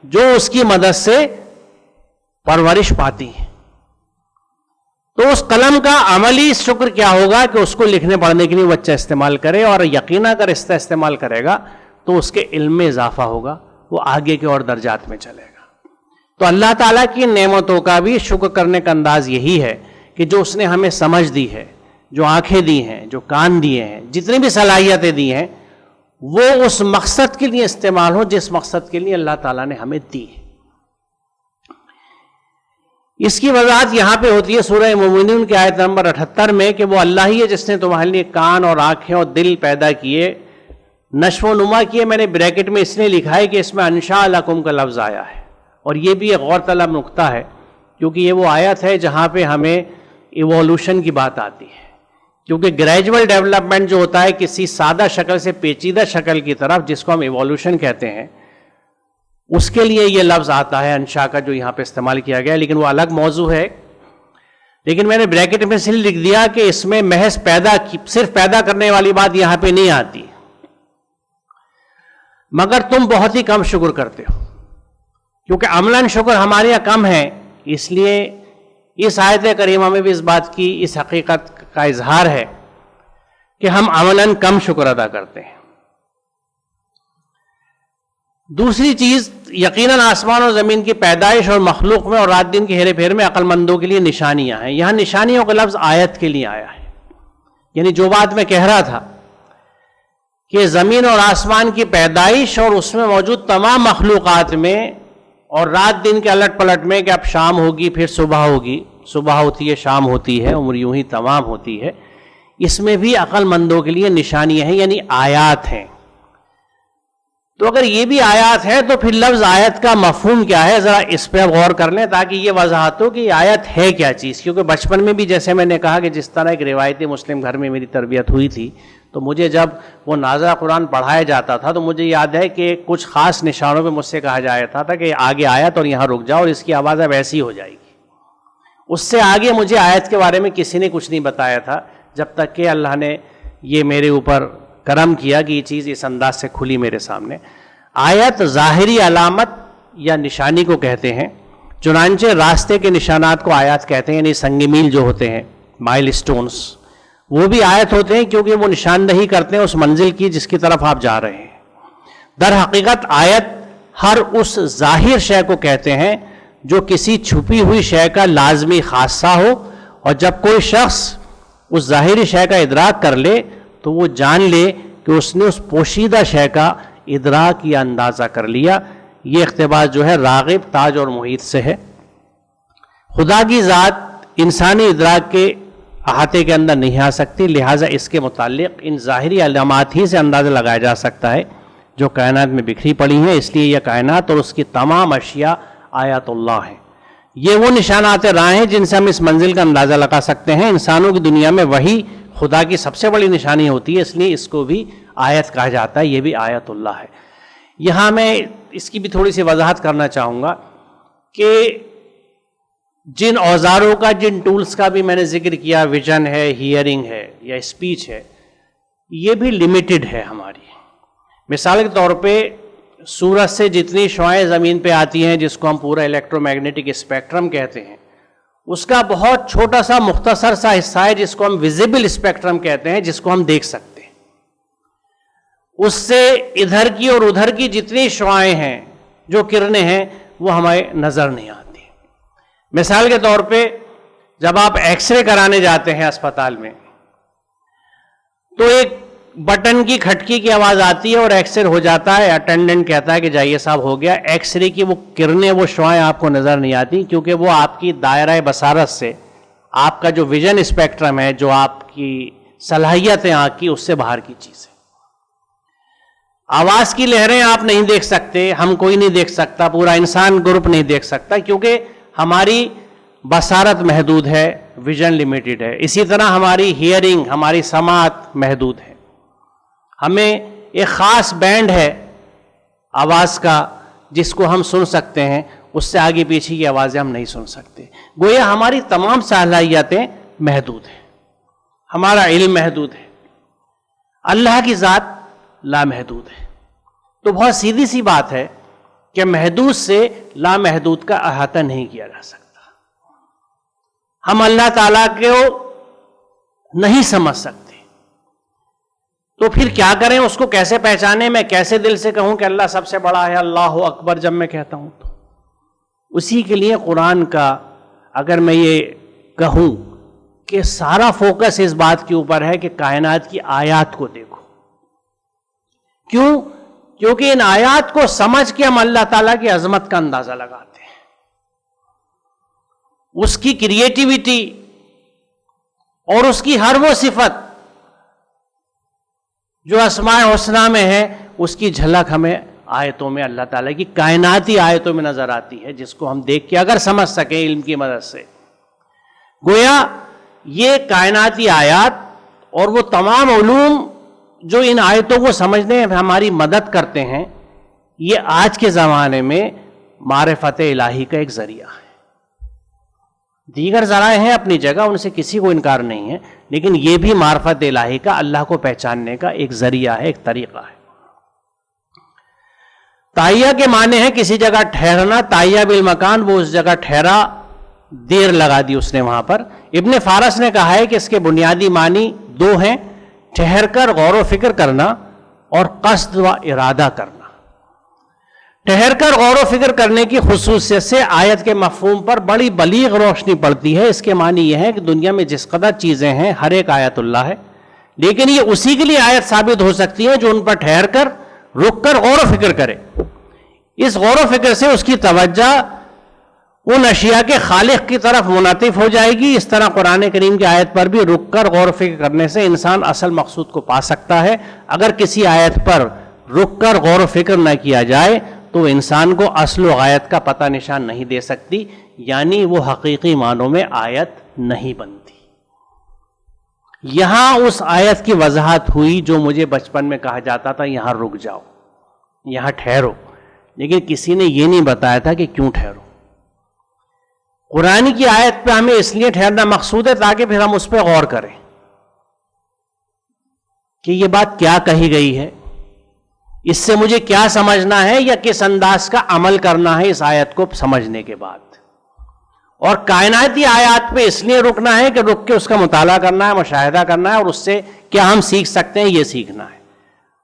جو اس کی مدد سے پرورش پاتی ہیں۔ تو اس قلم کا عملی شکر کیا ہوگا کہ اس کو لکھنے پڑھنے کے لیے بچہ استعمال کرے، اور یقیناً اگر اس کا استعمال کرے گا تو اس کے علم میں اضافہ ہوگا، وہ آگے کے اور درجات میں چلے گا۔ تو اللہ تعالیٰ کی نعمتوں کا بھی شکر کرنے کا انداز یہی ہے کہ جو اس نے ہمیں سمجھ دی ہے، جو آنکھیں دی ہیں، جو کان دیے ہیں، جتنی بھی صلاحیتیں دی ہیں، وہ اس مقصد کے لیے استعمال ہو جس مقصد کے لیے اللہ تعالیٰ نے ہمیں دی ہے۔ اس کی وضاحت یہاں پہ ہوتی ہے سورہ مومنون کی آیت نمبر 78 میں کہ وہ اللہ ہی ہے جس نے تمہارے لیے کان اور آنکھیں اور دل پیدا کیے، نشو و نما کیے۔ میں نے بریکٹ میں اس لیے لکھا ہے کہ اس میں انشاء لکم کا لفظ آیا ہے، اور یہ بھی ایک غور طلب نقطہ ہے کیونکہ یہ وہ آیت ہے جہاں پہ ہمیں ایوولوشن کی بات آتی ہے، کیونکہ گریجول ڈیولپمنٹ جو ہوتا ہے کسی سادہ شکل سے پیچیدہ شکل کی طرف، جس کو ہم ایوولوشن کہتے ہیں، اس کے لیے یہ لفظ آتا ہے انشاء کا جو یہاں پہ استعمال کیا گیا، لیکن وہ الگ موضوع ہے۔ لیکن میں نے بریکٹ میں سے لکھ دیا کہ اس میں محض صرف پیدا کرنے والی بات یہاں پہ نہیں آتی، مگر تم بہت ہی کم شکر کرتے ہو، کیونکہ عملاً شکر ہمارے یہاں کم ہے۔ اس لیے اس آیت کریمہ میں بھی اس بات کی، اس حقیقت کا اظہار ہے کہ ہم عملاً کم شکر ادا کرتے ہیں۔ دوسری چیز یقیناً آسمان اور زمین کی پیدائش اور مخلوق میں اور رات دن کے ہیرے پھیر میں عقل مندوں کے لیے نشانیاں ہیں. یہاں نشانیوں کا لفظ آیت کے لیے آیا ہے. یعنی جو بات میں کہہ رہا تھا کہ زمین اور آسمان کی پیدائش اور اس میں موجود تمام مخلوقات میں اور رات دن کے الٹ پلٹ میں کہ اب شام ہوگی پھر صبح ہوگی، صبح ہوتی ہے شام ہوتی ہے، عمر یوں ہی تمام ہوتی ہے، اس میں بھی عقل مندوں کے لیے نشانیاں ہیں، یعنی آیات ہیں. تو اگر یہ بھی آیات ہے تو پھر لفظ آیت کا مفہوم کیا ہے، ذرا اس پہ غور کر لیں تاکہ یہ وضاحت ہو کہ یہ آیت ہے کیا چیز. کیونکہ بچپن میں بھی جیسے میں نے کہا کہ جس طرح ایک روایتی مسلم گھر میں میری تربیت ہوئی تھی، تو مجھے جب وہ نازلہ قرآن پڑھایا جاتا تھا تو مجھے یاد ہے کہ کچھ خاص نشانوں پہ مجھ سے کہا جاتا تھا کہ آگے آیت اور یہاں رک جاؤ اور اس کی آواز اب ایسی ہو جائے گی. اس سے آگے مجھے آیت کے بارے میں کسی نے کچھ نہیں بتایا تھا جب تک کہ اللہ نے یہ میرے اوپر کرم کیا کہ یہ چیز اس انداز سے کھلی میرے سامنے. آیت ظاہری علامت یا نشانی کو کہتے ہیں، چنانچہ راستے کے نشانات کو آیات کہتے ہیں، یعنی سنگ میل جو ہوتے ہیں، مائل سٹونز، وہ بھی آیت ہوتے ہیں کیونکہ وہ نشاندہی کرتے ہیں اس منزل کی جس کی طرف آپ جا رہے ہیں. در حقیقت آیت ہر اس ظاہر شے کو کہتے ہیں جو کسی چھپی ہوئی شے کا لازمی خاصہ ہو، اور جب کوئی شخص اس ظاہری شے کا ادراک کر لے تو وہ جان لے کہ اس نے اس پوشیدہ شے کا ادراک یا اندازہ کر لیا. یہ اقتباس جو ہے راغب تاج اور محیط سے ہے. خدا کی ذات انسانی ادراک کے احاطے کے اندر نہیں آ سکتی، لہٰذا اس کے متعلق ان ظاہری علامات ہی سے اندازہ لگایا جا سکتا ہے جو کائنات میں بکھری پڑی ہیں. اس لیے یہ کائنات اور اس کی تمام اشیاء آیات اللہ ہیں. یہ وہ نشانات راہ ہیں جن سے ہم اس منزل کا اندازہ لگا سکتے ہیں. انسانوں کی دنیا میں وہی خدا کی سب سے بڑی نشانی ہوتی ہے، اس لیے اس کو بھی آیت کہا جاتا ہے. یہ بھی آیت اللہ ہے. یہاں میں اس کی بھی تھوڑی سی وضاحت کرنا چاہوں گا کہ جن اوزاروں کا، جن ٹولز کا بھی میں نے ذکر کیا، ویژن ہے، ہیئرنگ ہے یا اسپیچ ہے، یہ بھی لمیٹڈ ہے ہماری. مثال کے طور پہ سورج سے جتنی شعاعیں زمین پہ آتی ہیں جس کو ہم پورا الیکٹرو میگنیٹک اسپیکٹرم کہتے ہیں، اس کا بہت چھوٹا سا مختصر سا حصہ ہے جس کو ہم ویزیبل اسپیکٹرم کہتے ہیں، جس کو ہم دیکھ سکتے ہیں. اس سے ادھر کی اور ادھر کی جتنی شعاعیں ہیں، جو کرنیں ہیں، وہ ہمیں نظر نہیں آتی. مثال کے طور پہ جب آپ ایکس رے کرانے جاتے ہیں اسپتال میں تو ایک بٹن کی کھٹکی کی آواز آتی ہے اور ایکس رے ہو جاتا ہے. اٹینڈنٹ کہتا ہے کہ جائیے صاحب ہو گیا. ایکس رے کی وہ کرنیں، وہ شعاعیں آپ کو نظر نہیں آتی کیونکہ وہ آپ کی دائرہ بصارت سے، آپ کا جو ویژن اسپیکٹرم ہے، جو آپ کی صلاحیت ہے آنکھ کی، اس سے باہر کی چیز ہے. آواز کی لہریں آپ نہیں دیکھ سکتے، ہم کوئی نہیں دیکھ سکتا، پورا انسان گروپ نہیں دیکھ سکتا کیونکہ ہماری بصارت محدود ہے، ویژن لمیٹڈ ہے. اسی طرح ہماری ہیئرنگ، ہماری سماعت محدود ہے. ہمیں ایک خاص بینڈ ہے آواز کا جس کو ہم سن سکتے ہیں، اس سے آگے پیچھے کی آوازیں ہم نہیں سن سکتے. گویا ہماری تمام صلاحیتیں محدود ہیں، ہمارا علم محدود ہے. اللہ کی ذات لامحدود ہے. تو بہت سیدھی سی بات ہے کہ محدود سے لامحدود کا احاطہ نہیں کیا جا سکتا. ہم اللہ تعالیٰ کو نہیں سمجھ سکتے. تو پھر کیا کریں، اس کو کیسے پہچانیں؟ میں کیسے دل سے کہوں کہ اللہ سب سے بڑا ہے، اللہ اکبر جب میں کہتا ہوں تو اسی کے لیے قرآن کا اگر میں یہ کہوں کہ سارا فوکس اس بات کے اوپر ہے کہ کائنات کی آیات کو دیکھو. کیوں؟ کیونکہ ان آیات کو سمجھ کے ہم اللہ تعالیٰ کی عظمت کا اندازہ لگاتے ہیں، اس کی کریٹیوٹی اور اس کی ہر وہ صفت جو اسماء حسنہ میں ہے، اس کی جھلک ہمیں آیتوں میں، اللہ تعالیٰ کی کائناتی آیتوں میں نظر آتی ہے، جس کو ہم دیکھ کے اگر سمجھ سکیں علم کی مدد سے. گویا یہ کائناتی آیات اور وہ تمام علوم جو ان آیتوں کو سمجھنے میں ہماری مدد کرتے ہیں، یہ آج کے زمانے میں معرفت الہی کا ایک ذریعہ ہے. دیگر ذرائع ہیں اپنی جگہ، ان سے کسی کو انکار نہیں ہے، لیکن یہ بھی معرفت الہی کا، اللہ کو پہچاننے کا ایک ذریعہ ہے، ایک طریقہ ہے. تائیہ کے معنی ہے کسی جگہ ٹھہرنا، تائیہ بالمکان، وہ اس جگہ ٹھہرا، دیر لگا دی اس نے وہاں پر. ابن فارس نے کہا ہے کہ اس کے بنیادی معنی دو ہیں، ٹھہر کر غور و فکر کرنا اور قصد و ارادہ کرنا. ٹھہر کر غور و فکر کرنے کی خصوصیت سے آیت کے مفہوم پر بڑی بلیغ روشنی پڑتی ہے. اس کے معنی یہ ہے کہ دنیا میں جس قدر چیزیں ہیں ہر ایک آیت اللہ ہے، لیکن یہ اسی کے لیے آیت ثابت ہو سکتی ہے جو ان پر ٹھہر کر رک کر غور و فکر کرے. اس غور و فکر سے اس کی توجہ ان اشیاء کے خالق کی طرف منعطف ہو جائے گی. اس طرح قرآن کریم کی آیت پر بھی رک کر غور و فکر کرنے سے انسان اصل مقصود کو پا سکتا ہے. اگر کسی آیت پر رک کر غور و فکر نہ کیا جائے تو انسان کو اصل و غایت کا پتہ نشان نہیں دے سکتی، یعنی وہ حقیقی معنوں میں آیت نہیں بنتی. یہاں اس آیت کی وضاحت ہوئی جو مجھے بچپن میں کہا جاتا تھا یہاں رک جاؤ، یہاں ٹھہرو، لیکن کسی نے یہ نہیں بتایا تھا کہ کیوں ٹھہرو. قرآن کی آیت پہ ہمیں اس لیے ٹھہرنا مقصود ہے تاکہ پھر ہم اس پہ غور کریں کہ یہ بات کیا کہی گئی ہے، اس سے مجھے کیا سمجھنا ہے یا کس انداز کا عمل کرنا ہے اس آیت کو سمجھنے کے بعد. اور کائناتی آیات پہ اس لیے رکنا ہے کہ رک کے اس کا مطالعہ کرنا ہے، مشاہدہ کرنا ہے، اور اس سے کیا ہم سیکھ سکتے ہیں یہ سیکھنا ہے.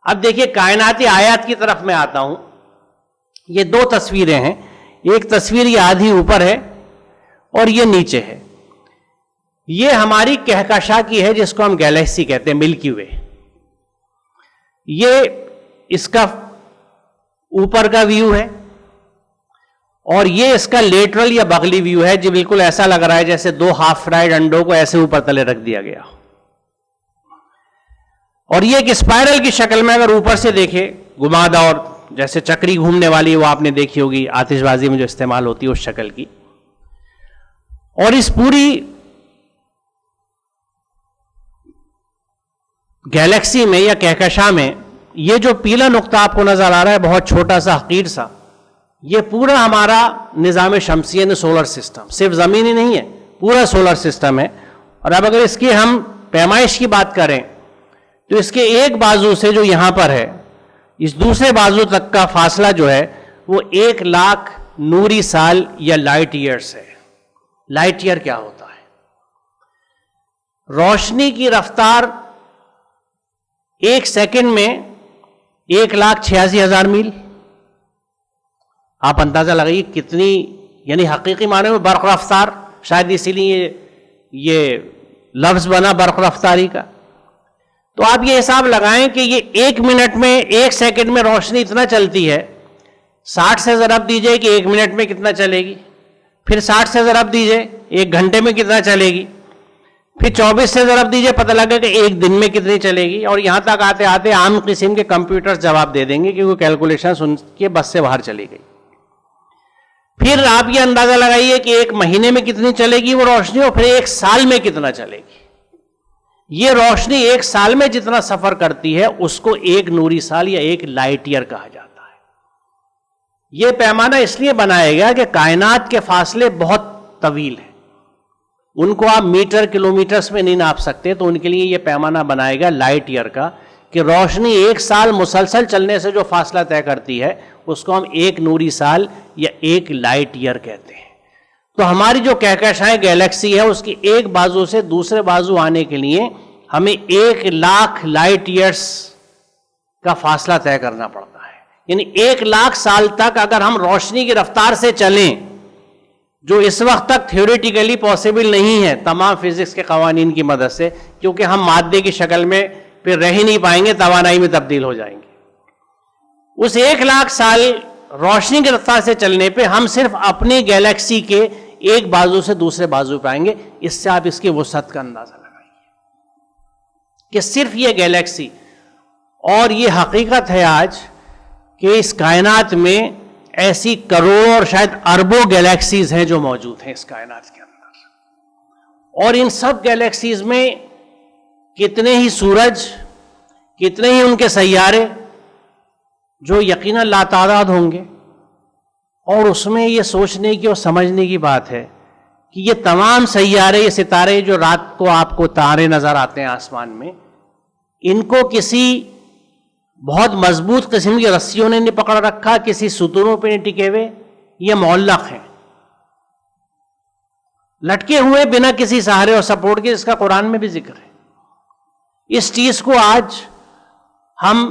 اب دیکھیے کائناتی آیات کی طرف میں آتا ہوں. یہ دو تصویریں ہیں، ایک تصویر یہ آدھی اوپر ہے اور یہ نیچے ہے. یہ ہماری کہکشاں کی ہے جس کو ہم گیلیکسی کہتے ہیں، ملکی وے. یہ اس کا اوپر کا ویو ہے اور یہ اس کا لیٹرل یا بغلی ویو ہے. جو بالکل ایسا لگ رہا ہے جیسے دو ہاف فرائیڈ انڈوں کو ایسے اوپر تلے رکھ دیا گیا. اور یہ ایک اسپائرل کی شکل میں اگر اوپر سے دیکھے گھمادار، جیسے چکری گھومنے والی وہ آپ نے دیکھی ہوگی آتش بازی میں جو استعمال ہوتی ہے اس شکل کی. اور اس پوری گیلیکسی میں یا کہکشاں میں یہ جو پیلا نقطہ آپ کو نظر آ رہا ہے بہت چھوٹا سا حقیر سا، یہ پورا ہمارا نظام شمسی یعنی سولر سسٹم، صرف زمین ہی نہیں ہے، پورا سولر سسٹم ہے. اور اب اگر اس کی ہم پیمائش کی بات کریں تو اس کے ایک بازو سے جو یہاں پر ہے اس دوسرے بازو تک کا فاصلہ جو ہے وہ 1,00,000 نوری سال یا لائٹ ایئرس ہے. لائٹ ایئر کیا ہوتا ہے؟ روشنی کی رفتار ایک سیکنڈ میں 1,86,000 میل. آپ اندازہ لگائیے کتنی، یعنی حقیقی معنی میں برق رفتار، شاید اسی لیے یہ لفظ بنا برق رفتاری کا. تو آپ یہ حساب لگائیں کہ یہ 1 منٹ میں 1 سیکنڈ میں روشنی اتنا چلتی ہے. 60 سے ضرب دیجئے کہ 1 منٹ میں کتنا چلے گی، پھر 60 سے ضرب دیجئے 1 گھنٹے میں کتنا چلے گی، پھر 24 سے ضرب دیجئے پتہ لگے کہ 1 دن میں کتنی چلے گی. اور یہاں تک آتے آتے عام قسم کے کمپیوٹرز جواب دے دیں گے کیونکہ کیلکولیشنز ان کے بس سے باہر چلی گئی. پھر آپ یہ اندازہ لگائیے کہ 1 مہینے میں کتنی چلے گی وہ روشنی، اور پھر 1 سال میں کتنا چلے گی. یہ روشنی 1 سال میں جتنا سفر کرتی ہے اس کو 1 نوری سال یا 1 لائٹ ایئر کہا جاتا ہے. یہ پیمانہ اس لیے بنایا گیا کہ کائنات کے فاصلے بہت طویل ہیں، ان کو آپ میٹر کلومیٹرز میں نہیں ناپ سکتے، تو ان کے لیے یہ پیمانہ بنایا گیا لائٹ ایئر کا کہ روشنی 1 سال مسلسل چلنے سے جو فاصلہ طے کرتی ہے اس کو ہم 1 نوری سال یا 1 لائٹ ایئر کہتے ہیں. تو ہماری جو کہکشائیں گیلیکسی ہے اس کی ایک بازو سے دوسرے بازو آنے کے لیے ہمیں 1,00,000 لائٹ ایئرس کا فاصلہ طے کرنا پڑتا ہے. یعنی 1,00,000 سال تک اگر ہم روشنی کی رفتار سے چلیں، جو اس وقت تک تھیوریٹیکلی پاسبل نہیں ہے تمام فزکس کے قوانین کی مدد سے، کیونکہ ہم مادے کی شکل میں پھر رہ ہی نہیں پائیں گے، توانائی میں تبدیل ہو جائیں گے. اس 1,00,000 سال روشنی کی رفتار سے چلنے پہ ہم صرف اپنی گیلیکسی کے ایک بازو سے دوسرے بازو پہ آئیں گے. اس سے آپ اس کی وسعت کا اندازہ لگائیے کہ صرف یہ گیلیکسی، اور یہ حقیقت ہے آج کہ اس کائنات میں ایسی کروڑوں اور شاید اربوں گیلیکسیز ہیں جو موجود ہیں اس کائنات کے اندر. اور ان سب گیلیکسیز میں کتنے ہی سورج، کتنے ہی ان کے سیارے جو یقیناً لاتعداد ہوں گے. اور اس میں یہ سوچنے کی اور سمجھنے کی بات ہے کہ یہ تمام سیارے، یہ ستارے جو رات کو آپ کو تارے نظر آتے ہیں آسمان میں، ان کو کسی بہت مضبوط قسم کی رسیوں نے نہیں پکڑ رکھا، کسی ستونوں پہ نہیں ٹکے ہوئے، یہ معلق ہیں، لٹکے ہوئے بنا کسی سہارے اور سپورٹ کے، جس کا قرآن میں بھی ذکر ہے. اس چیز کو آج ہم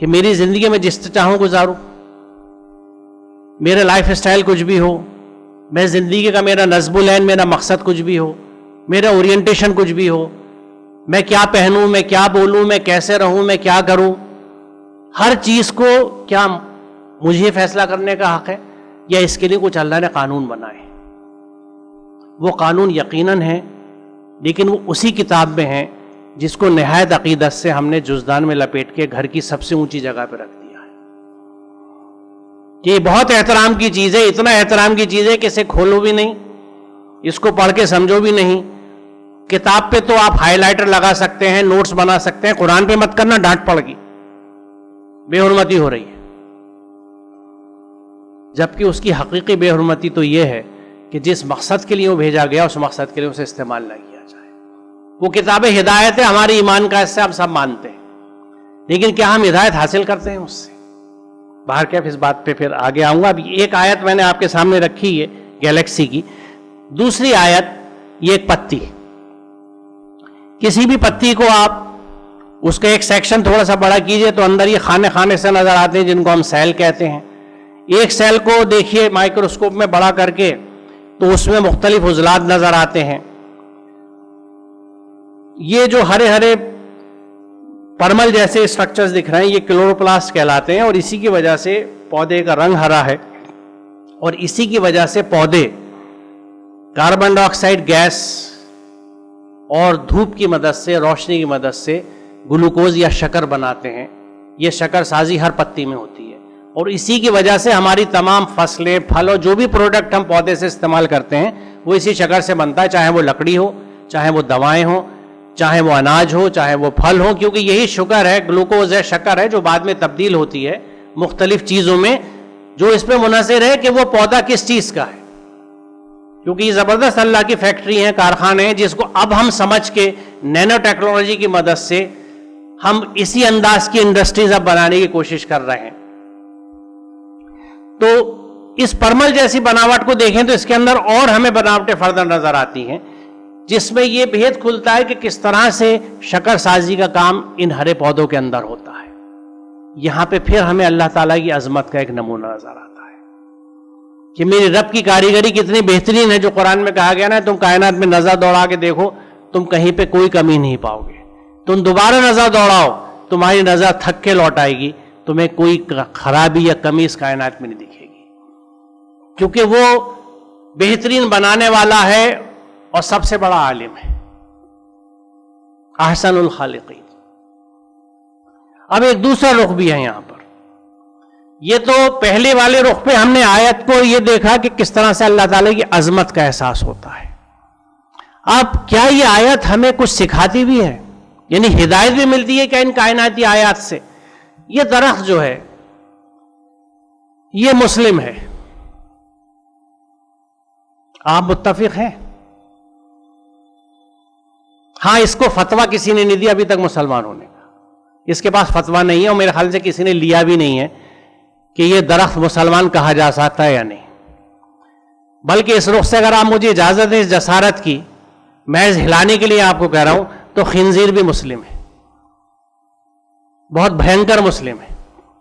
کہ میری زندگی میں جس چاہوں گزاروں, میرا لائف اسٹائل کچھ بھی ہو, میں زندگی کا میرا نصب العین میرا مقصد کچھ بھی ہو, میرا اورینٹیشن کچھ بھی ہو, میں کیا پہنوں, میں کیا بولوں, میں کیسے رہوں, میں کیا کروں, ہر چیز کو کیا مجھے فیصلہ کرنے کا حق ہے, یا اس کے لیے کچھ اللہ نے قانون بنائے؟ وہ قانون یقیناً ہے, لیکن وہ اسی کتاب میں ہیں جس کو نہایت عقیدت سے ہم نے جزدان میں لپیٹ کے گھر کی سب سے اونچی جگہ پہ رکھ دیا ہے کہ یہ بہت احترام کی چیز ہے, اتنا احترام کی چیز ہے کہ اسے کھولو بھی نہیں, اس کو پڑھ کے سمجھو بھی نہیں. کتاب پہ تو آپ ہائی لائٹر لگا سکتے ہیں, نوٹس بنا سکتے ہیں, قرآن پہ مت کرنا, ڈانٹ پڑ گی, بے حرمتی ہو رہی ہے. جبکہ اس کی حقیقی بے حرمتی تو یہ ہے کہ جس مقصد کے لیے وہ بھیجا گیا اس مقصد کے لیے اسے استعمال نہ کیا جائے. وہ کتاب ہدایت ہے, ہماری ایمان کا حصہ, ہم سب مانتے ہیں, لیکن کیا ہم ہدایت حاصل کرتے ہیں اس سے؟ باہر کیف اس بات پہ پھر آگے آؤں گا. اب ایک آیت میں نے آپ کے سامنے رکھی ہے گیلیکسی کی. دوسری آیت, یہ ایک پتی, کسی بھی پتی کو آپ اس کا ایک سیکشن تھوڑا سا بڑا کیجئے تو اندر یہ خانے خانے سے نظر آتے ہیں جن کو ہم سیل کہتے ہیں. ایک سیل کو دیکھیے مائکروسکوپ میں بڑا کر کے تو اس میں مختلف عضلات نظر آتے ہیں. یہ جو ہرے ہرے پرمل جیسے اسٹرکچرز دکھ رہے ہیں یہ کلوروپلاسٹ کہلاتے ہیں, اور اسی کی وجہ سے پودے کا رنگ ہرا ہے, اور اسی کی وجہ سے پودے کاربن ڈائی آکسائڈ گیس اور دھوپ کی مدد سے, روشنی کی مدد سے گلوکوز یا شکر بناتے ہیں. یہ شکر سازی ہر پتی میں ہوتی ہے, اور اسی کی وجہ سے ہماری تمام فصلیں, پھل اور جو بھی پروڈکٹ ہم پودے سے استعمال کرتے ہیں وہ اسی شکر سے بنتا ہے, چاہے وہ لکڑی ہو, چاہے وہ دوائیں ہوں, چاہے وہ اناج ہو, چاہے وہ پھل ہو, کیونکہ یہی شوگر ہے, گلوکوز ہے, شکر ہے جو بعد میں تبدیل ہوتی ہے مختلف چیزوں میں, جو اس پہ منحصر ہے کہ وہ پودا کس چیز کا ہے. کیونکہ یہ زبردست اللہ کی فیکٹری ہیں, کارخانے ہیں, جس کو اب ہم سمجھ کے نینو ٹیکنالوجی کی مدد سے ہم اسی انداز کی انڈسٹریز اب بنانے کی کوشش کر رہے ہیں. تو اس پرمل جیسی بناوٹ کو دیکھیں تو اس کے اندر اور ہمیں بناوٹیں فردر نظر آتی ہیں, جس میں یہ بھید کھلتا ہے کہ کس طرح سے شکر سازی کا کام ان ہرے پودوں کے اندر ہوتا ہے. یہاں پہ پھر ہمیں اللہ تعالیٰ کی عظمت کا ایک نمونہ نظر آتا ہے کہ میری رب کی کاریگری کتنی بہترین ہے. جو قرآن میں کہا گیا نا, تم کائنات میں نظر دوڑا کے دیکھو, تم کہیں پہ کوئی کمی نہیں پاؤ گے. تم دوبارہ نظر دوڑاؤ, تمہاری نظر تھک کے لوٹ آئے گی, تمہیں کوئی خرابی یا کمی اس کائنات میں نہیں دکھے گی, کیونکہ وہ بہترین بنانے والا ہے اور سب سے بڑا عالم ہے, احسن الخالقین. اب ایک دوسرا رخ بھی ہے یہاں پر. یہ تو پہلے والے رخ پہ ہم نے آیت کو یہ دیکھا کہ کس طرح سے اللہ تعالیٰ کی عظمت کا احساس ہوتا ہے. اب کیا یہ آیت ہمیں کچھ سکھاتی بھی ہے, یعنی ہدایت بھی ملتی ہے کیا ان کائناتی آیات سے؟ یہ درخت جو ہے یہ مسلم ہے, آپ متفق ہیں؟ ہاں, اس کو فتویٰ کسی نے نہیں دیا ابھی تک مسلمان ہونے کا, اس کے پاس فتویٰ نہیں ہے, اور میرے خیال سے کسی نے لیا بھی نہیں ہے کہ یہ درخت مسلمان کہا جا سکتا ہے یا نہیں. بلکہ اس رخ سے اگر آپ مجھے اجازت دیں اس جسارت کی, محض ہلانے کے لیے آپ کو کہہ رہا ہوں, تو خنزیر بھی مسلم ہے, بہت بھینکر مسلم ہے,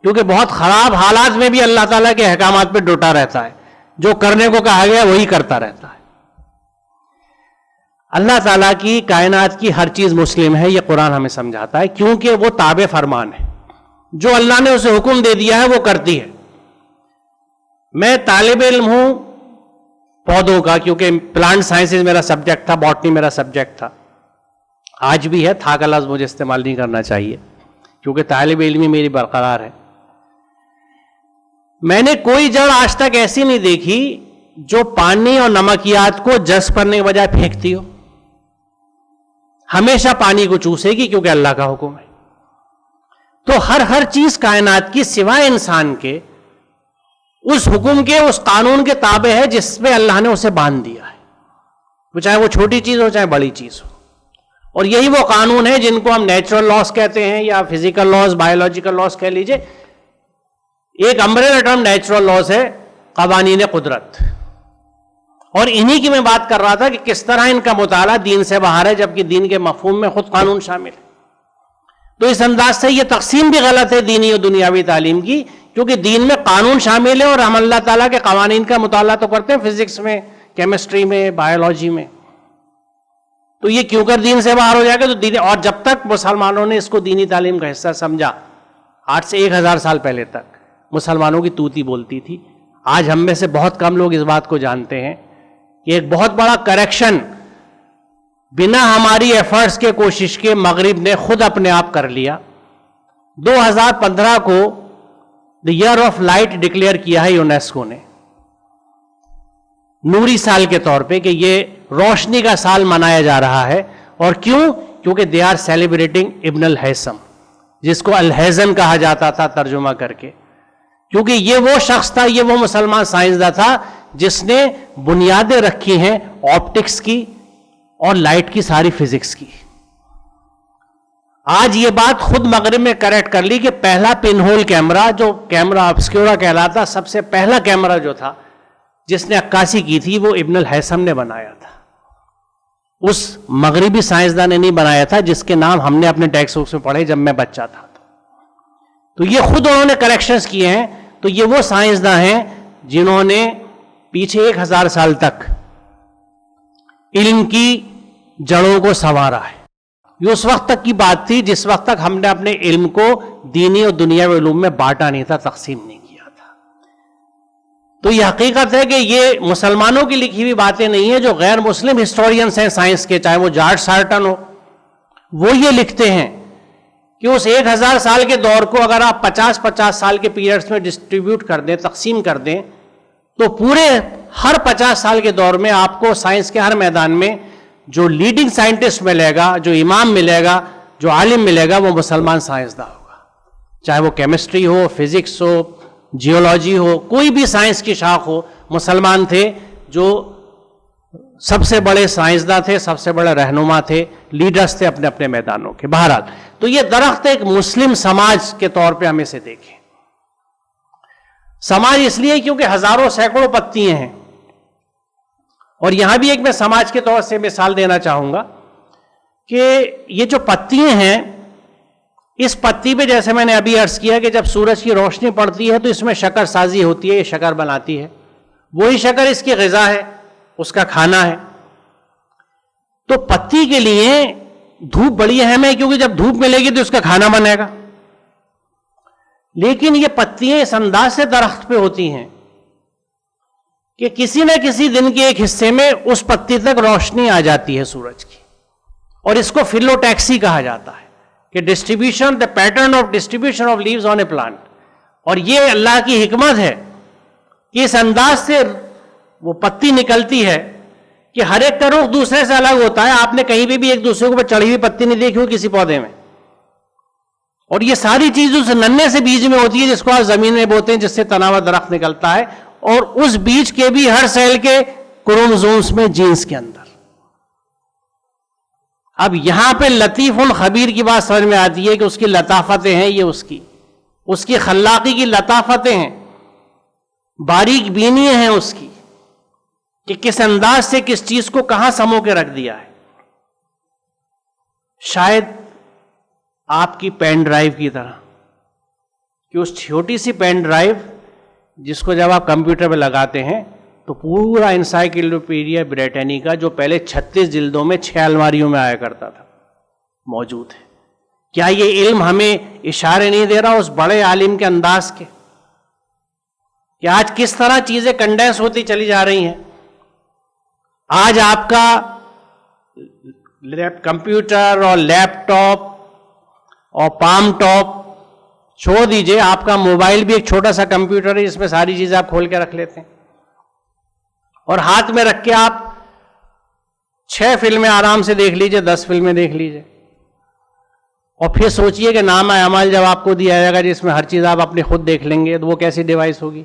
کیونکہ بہت خراب حالات میں بھی اللہ تعالیٰ کے احکامات پہ ڈٹا رہتا ہے, جو کرنے کو کہا گیا وہی کرتا رہتا ہے. اللہ تعالیٰ کی کائنات کی ہر چیز مسلم ہے, یہ قرآن ہمیں سمجھاتا ہے, کیونکہ وہ تابع فرمان ہے. جو اللہ نے اسے حکم دے دیا ہے وہ کرتی ہے. میں طالب علم ہوں پودوں کا, کیونکہ پلانٹ سائنسز میرا سبجیکٹ تھا, باٹنی میرا سبجیکٹ تھا, آج بھی ہے. تھا کا لفظ مجھے استعمال نہیں کرنا چاہیے کیونکہ طالب علمی میری برقرار ہے. میں نے کوئی جڑ آج تک ایسی نہیں دیکھی جو پانی اور نمکیات کو جذب کرنے کے بجائے پھینکتی ہو. ہمیشہ پانی کو چوسے گی کیونکہ اللہ کا حکم ہے. تو ہر چیز کائنات کی سوائے انسان کے اس حکم کے, اس قانون کے تابع ہے جس پہ اللہ نے اسے باندھ دیا ہے, وہ چاہے وہ چھوٹی چیز ہو چاہے بڑی چیز ہو. اور یہی وہ قانون ہے جن کو ہم نیچرل لاز کہتے ہیں یا فزیکل لاز, بایولوجیکل لاز کہہ لیجئے. ایک امبریلا ٹرم نیچرل لاز ہے, قوانین قدرت. اور انہی کی میں بات کر رہا تھا کہ کس طرح ان کا مطالعہ دین سے باہر ہے, جبکہ دین کے مفہوم میں خود قانون شامل ہے. تو اس انداز سے یہ تقسیم بھی غلط ہے دینی اور دنیاوی تعلیم کی، کیونکہ دین میں قانون شامل ہے اور ہم اللہ تعالیٰ کے قوانین کا مطالعہ تو کرتے ہیں فزکس میں، کیمسٹری میں، بایولوجی میں، تو یہ کیوں کر دین سے باہر ہو جائے گا؟ تو دین، اور جب تک مسلمانوں نے اس کو دینی تعلیم کا حصہ سمجھا، 8 سے 1000 سال پہلے تک مسلمانوں کی توتی بولتی تھی. آج ہم میں سے بہت کم لوگ اس بات کو جانتے ہیں کہ ایک بہت بڑا کریکشن بنا ہماری ایفرٹس کے، کوشش کے، مغرب نے خود اپنے آپ کر لیا. 2015 کو دی ایئر آف لائٹ ڈکلیئر کیا ہے یونیسکو نے، نوری سال کے طور پہ، کہ یہ روشنی کا سال منایا جا رہا ہے. اور کیوں؟ کیونکہ دے آر سیلیبریٹنگ ابن الہیثم، جس کو الہیزن کہا جاتا تھا ترجمہ کر کے، کیونکہ یہ وہ شخص تھا، یہ وہ مسلمان سائنسداں تھا جس نے بنیادیں رکھی ہیں آپٹکس کی اور لائٹ کی، ساری فزکس کی. آج یہ بات خود مغرب میں کریکٹ کر لی کہ پہلا پن ہول کیمرہ، جو کیمرہ آبسکیورا کہلاتا، سب سے پہلا کیمرہ جو تھا جس نے عکاسی کی تھی، وہ ابن الہیثم نے بنایا تھا. اس مغربی سائنسدان نے نہیں بنایا تھا جس کے نام ہم نے اپنے ٹیکسٹ بکس میں پڑھے جب میں بچہ تھا. تو یہ خود انہوں نے کریکشنز کیے ہیں. تو یہ وہ سائنسداں ہیں جنہوں نے پیچھے 1000 سال تک علم کی جڑوں کو سنوارا ہے. یہ اس وقت تک کی بات تھی جس وقت تک ہم نے اپنے علم کو دینی اور دنیاوی علوم میں بانٹا نہیں تھا، تقسیم نہیں کیا تھا. تو یہ حقیقت ہے کہ یہ مسلمانوں کی لکھی ہوئی باتیں نہیں ہیں. جو غیر مسلم ہسٹورینس ہیں سائنس کے، چاہے وہ جارج سارٹن ہو، وہ یہ لکھتے ہیں کہ اس 1000 سال کے دور کو اگر آپ 50 سال کے پیریڈز میں ڈسٹریبیوٹ کر دیں، تقسیم کر دیں، تو پورے ہر 50 سال کے دور میں آپ کو سائنس کے ہر میدان میں جو لیڈنگ سائنٹسٹ ملے گا، جو امام ملے گا، جو عالم ملے گا، وہ مسلمان سائنسداں ہوگا. چاہے وہ کیمسٹری ہو، فزکس ہو، جیولوجی ہو، کوئی بھی سائنس کی شاخ ہو، مسلمان تھے جو سب سے بڑے سائنسداں تھے، سب سے بڑے رہنما تھے، لیڈرز تھے اپنے اپنے میدانوں کے. بہرحال تو یہ درخت ایک مسلم سماج کے طور پہ ہم اسے دیکھیں. سماج اس لیے کیونکہ ہزاروں سینکڑوں پتیاں ہیں. اور یہاں بھی ایک میں سماج کے طور سے مثال دینا چاہوں گا کہ یہ جو پتیاں ہیں، اس پتی پہ جیسے میں نے ابھی عرض کیا کہ جب سورج کی روشنی پڑتی ہے تو اس میں شکر سازی ہوتی ہے، یہ شکر بناتی ہے. وہی شکر اس کی غذا ہے، اس کا کھانا ہے. تو پتی کے لیے دھوپ بڑی اہم ہے، کیونکہ جب دھوپ ملے گی تو اس کا کھانا بنے گا. لیکن یہ پتیاں اس انداز سے درخت پہ ہوتی ہیں کہ کسی نہ کسی دن کے ایک حصے میں اس پتی تک روشنی آ جاتی ہے سورج کی، اور اس کو فلوٹیکسی کہا جاتا ہے کہ distribution, the pattern of distribution of leaves on a plant. اور یہ اللہ کی حکمت ہے کہ اس انداز سے وہ پتی نکلتی ہے کہ ہر ایک کا رخ دوسرے سے الگ ہوتا ہے. آپ نے کہیں بھی ایک دوسرے کو چڑھی ہوئی پتی نہیں دیکھی ہو کسی پودے میں. اور یہ ساری چیز اس ننھے سے بیج میں ہوتی ہے جس کو آپ زمین میں بوتے ہیں، جس سے تنا ہوا درخت نکلتا ہے. اور اس بیج کے بھی ہر سیل کے کروموزومز میں، جینز کے اندر. اب یہاں پہ لطیف خبیر کی بات سمجھ میں آتی ہے کہ اس کی لطافتیں ہیں، یہ اس کی خلاقی کی لطافتیں ہیں، باریک بینی ہیں اس کی، کہ کس انداز سے کس چیز کو کہاں سمو کے رکھ دیا ہے. شاید آپ کی پین ڈرائیو کی طرح، کہ اس چھوٹی سی پین ڈرائیو جس کو جب آپ کمپیوٹر پہ لگاتے ہیں تو پورا انسائکلوپیڈیا بریٹینیکا جو پہلے 36 جلدوں میں 6 الماریوں میں آیا کرتا تھا، موجود ہے. کیا یہ علم ہمیں اشارے نہیں دے رہا اس بڑے عالم کے انداز کے کہ آج کس طرح چیزیں کنڈینس ہوتی چلی جا رہی ہیں؟ آج آپ کا کمپیوٹر اور لیپ ٹاپ اور پام ٹاپ چھوڑ دیجئے، آپ کا موبائل بھی ایک چھوٹا سا کمپیوٹر ہے جس میں ساری چیزیں آپ کھول کے رکھ لیتے ہیں، اور ہاتھ میں رکھ کے آپ 6 فلمیں آرام سے دیکھ لیجئے، 10 فلمیں دیکھ لیجئے. اور پھر سوچئے کہ نامہ اعمال جب آپ کو دیا جائے گا جس میں ہر چیز آپ اپنے خود دیکھ لیں گے تو وہ کیسی ڈیوائس ہوگی؟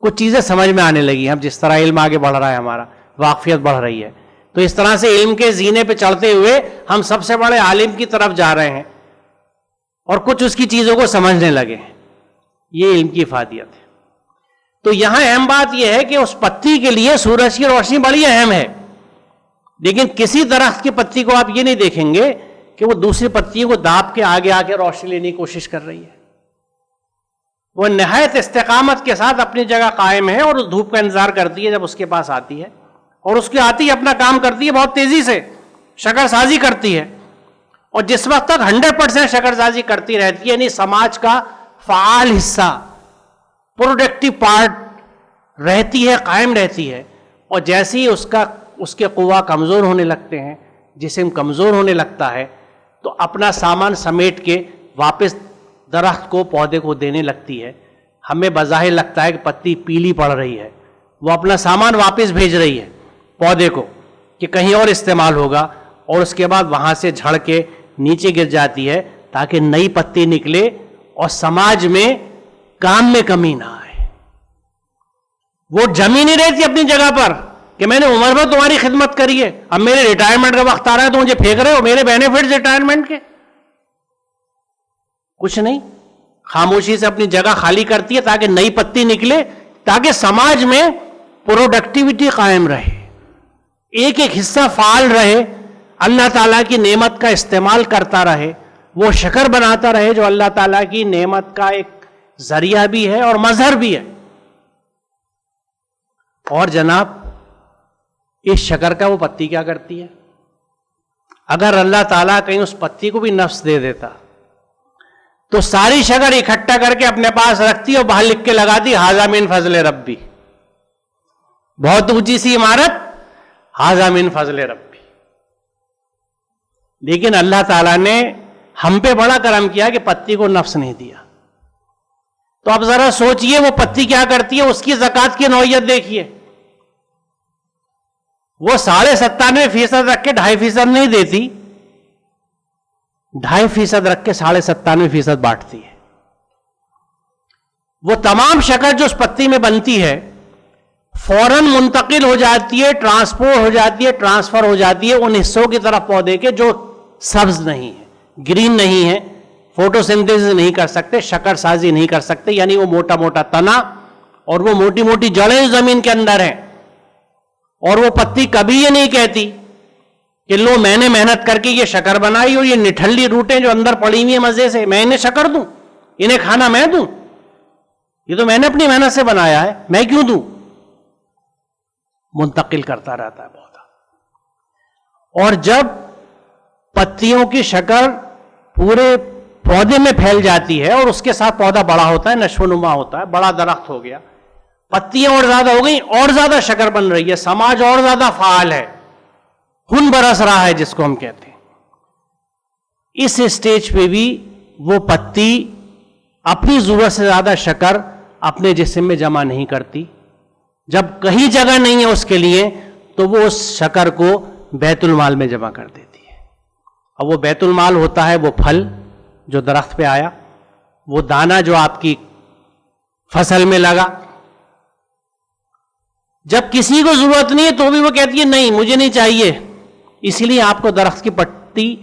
کچھ چیزیں سمجھ میں آنے لگی ہیں اب جس طرح علم آگے بڑھ رہا ہے، ہمارا واقفیت بڑھ رہی ہے. تو اس طرح سے علم کے زینے پہ چڑھتے ہوئے ہم سب سے بڑے عالم کی طرف جا رہے ہیں اور کچھ اس کی چیزوں کو سمجھنے لگے ہیں. یہ علم کی افادیت ہے. تو یہاں اہم بات یہ ہے کہ اس پتی کے لیے سورج کی روشنی بڑی اہم ہے، لیکن کسی درخت کی پتی کو آپ یہ نہیں دیکھیں گے کہ وہ دوسری پتیوں کو داب کے آگے آ کے روشنی لینے کی کوشش کر رہی ہے. وہ نہایت استقامت کے ساتھ اپنی جگہ قائم ہے اور اس دھوپ کا انتظار کرتی ہے جب اس کے پاس آتی ہے, اور اس کی آتی ہے اپنا کام کرتی ہے, بہت تیزی سے شکر سازی کرتی ہے, اور جس وقت تک 100% شکر سازی کرتی رہتی ہے, یعنی سماج کا فعال حصہ, پروڈکٹیو پارٹ رہتی ہے, قائم رہتی ہے, اور جیسے ہی اس کے قوا کمزور ہونے لگتے ہیں, جسم کمزور ہونے لگتا ہے, تو اپنا سامان سمیٹ کے واپس درخت کو, پودے کو دینے لگتی ہے. ہمیں بظاہر لگتا ہے کہ پتی پیلی پڑ رہی ہے, وہ اپنا سامان واپس بھیج رہی ہے پودے کو کہ کہیں اور استعمال ہوگا, اور اس کے بعد وہاں سے جھڑ کے نیچے گر جاتی ہے تاکہ نئی پتی نکلے اور سماج میں کام میں کمی نہ آئے. وہ جمی نہیں رہتی اپنی جگہ پر کہ میں نے عمر میں تمہاری خدمت کری ہے, اب میرے ریٹائرمنٹ کا وقت آ رہا ہے تو مجھے پھینک رہے ہو, میرے بینیفٹس ریٹائرمنٹ کے کچھ نہیں. خاموشی سے اپنی جگہ خالی کرتی ہے تاکہ نئی پتی نکلے, تاکہ سماج میں پروڈکٹیوٹی قائم رہے, ایک ایک حصہ فعال رہے, اللہ تعالیٰ کی نعمت کا استعمال کرتا رہے, وہ شکر بناتا رہے جو اللہ تعالیٰ کی نعمت کا ایک ذریعہ بھی ہے اور مظہر بھی ہے. اور جناب اس شکر کا وہ پتی کیا کرتی ہے؟ اگر اللہ تعالیٰ کہیں اس پتی کو بھی نفس دے دیتا تو ساری شکر اکٹھا کر کے اپنے پاس رکھتی اور باہر لکھ کے لگا دی, ھذا من فضل ربی, بہت اونچی سی عمارت, ھذا من فضل ربی. لیکن اللہ تعالیٰ نے ہم پہ بڑا کرم کیا کہ پتی کو نفس نہیں دیا. تو اب ذرا سوچئے وہ پتی کیا کرتی ہے, اس کی زکوٰۃ کی نوعیت دیکھیے. وہ 97.5% رکھ کے 2.5% نہیں دیتی, 2.5% رکھ کے 97.5% بانٹتی ہے. وہ تمام شکر جو اس پتی میں بنتی ہے فوراً منتقل ہو جاتی ہے, ٹرانسپورٹ ہو جاتی ہے, ٹرانسفر ہو جاتی ہے ان حصوں کی طرف پودے کے جو سبز نہیں ہے, گرین نہیں ہے, فوٹو سنتھیسس نہیں کر سکتے, شکر سازی نہیں کر سکتے, یعنی وہ موٹا موٹا تنا اور وہ موٹی موٹی جڑیں زمین کے اندر ہیں. اور وہ پتی کبھی یہ نہیں کہتی کہ لو میں نے محنت کر کے یہ شکر بنائی اور یہ نٹھلی روٹیں جو اندر پڑی ہوئی ہیں مزے سے میں انہیں شکر دوں, انہیں کھانا میں دوں, یہ تو میں نے اپنی محنت سے بنایا ہے, میں کیوں دوں. منتقل کرتا رہتا ہے پودا. اور جب پتیوں کی شکر پورے پودے میں پھیل جاتی ہے اور اس کے ساتھ پودا بڑا ہوتا ہے, نشو و نما ہوتا ہے, بڑا درخت ہو گیا, پتیاں اور زیادہ ہو گئی, اور زیادہ شکر بن رہی ہے, سماج اور زیادہ فعال ہے, خون برس رہا ہے جس کو ہم کہتے ہیں. اس اسٹیج پہ بھی وہ پتی اپنی ضرورت سے زیادہ شکر اپنے جسم میں جمع نہیں کرتی. جب کہیں جگہ نہیں ہے اس کے لیے تو وہ اس شکر کو بیت المال میں جمع کر دیتی ہے. اب وہ بیت المال ہوتا ہے وہ پھل جو درخت پہ آیا, وہ دانہ جو آپ کی فصل میں لگا. جب کسی کو ضرورت نہیں ہے تو بھی وہ کہتی ہے نہیں مجھے نہیں چاہیے, اسی لیے آپ کو درخت کی پتی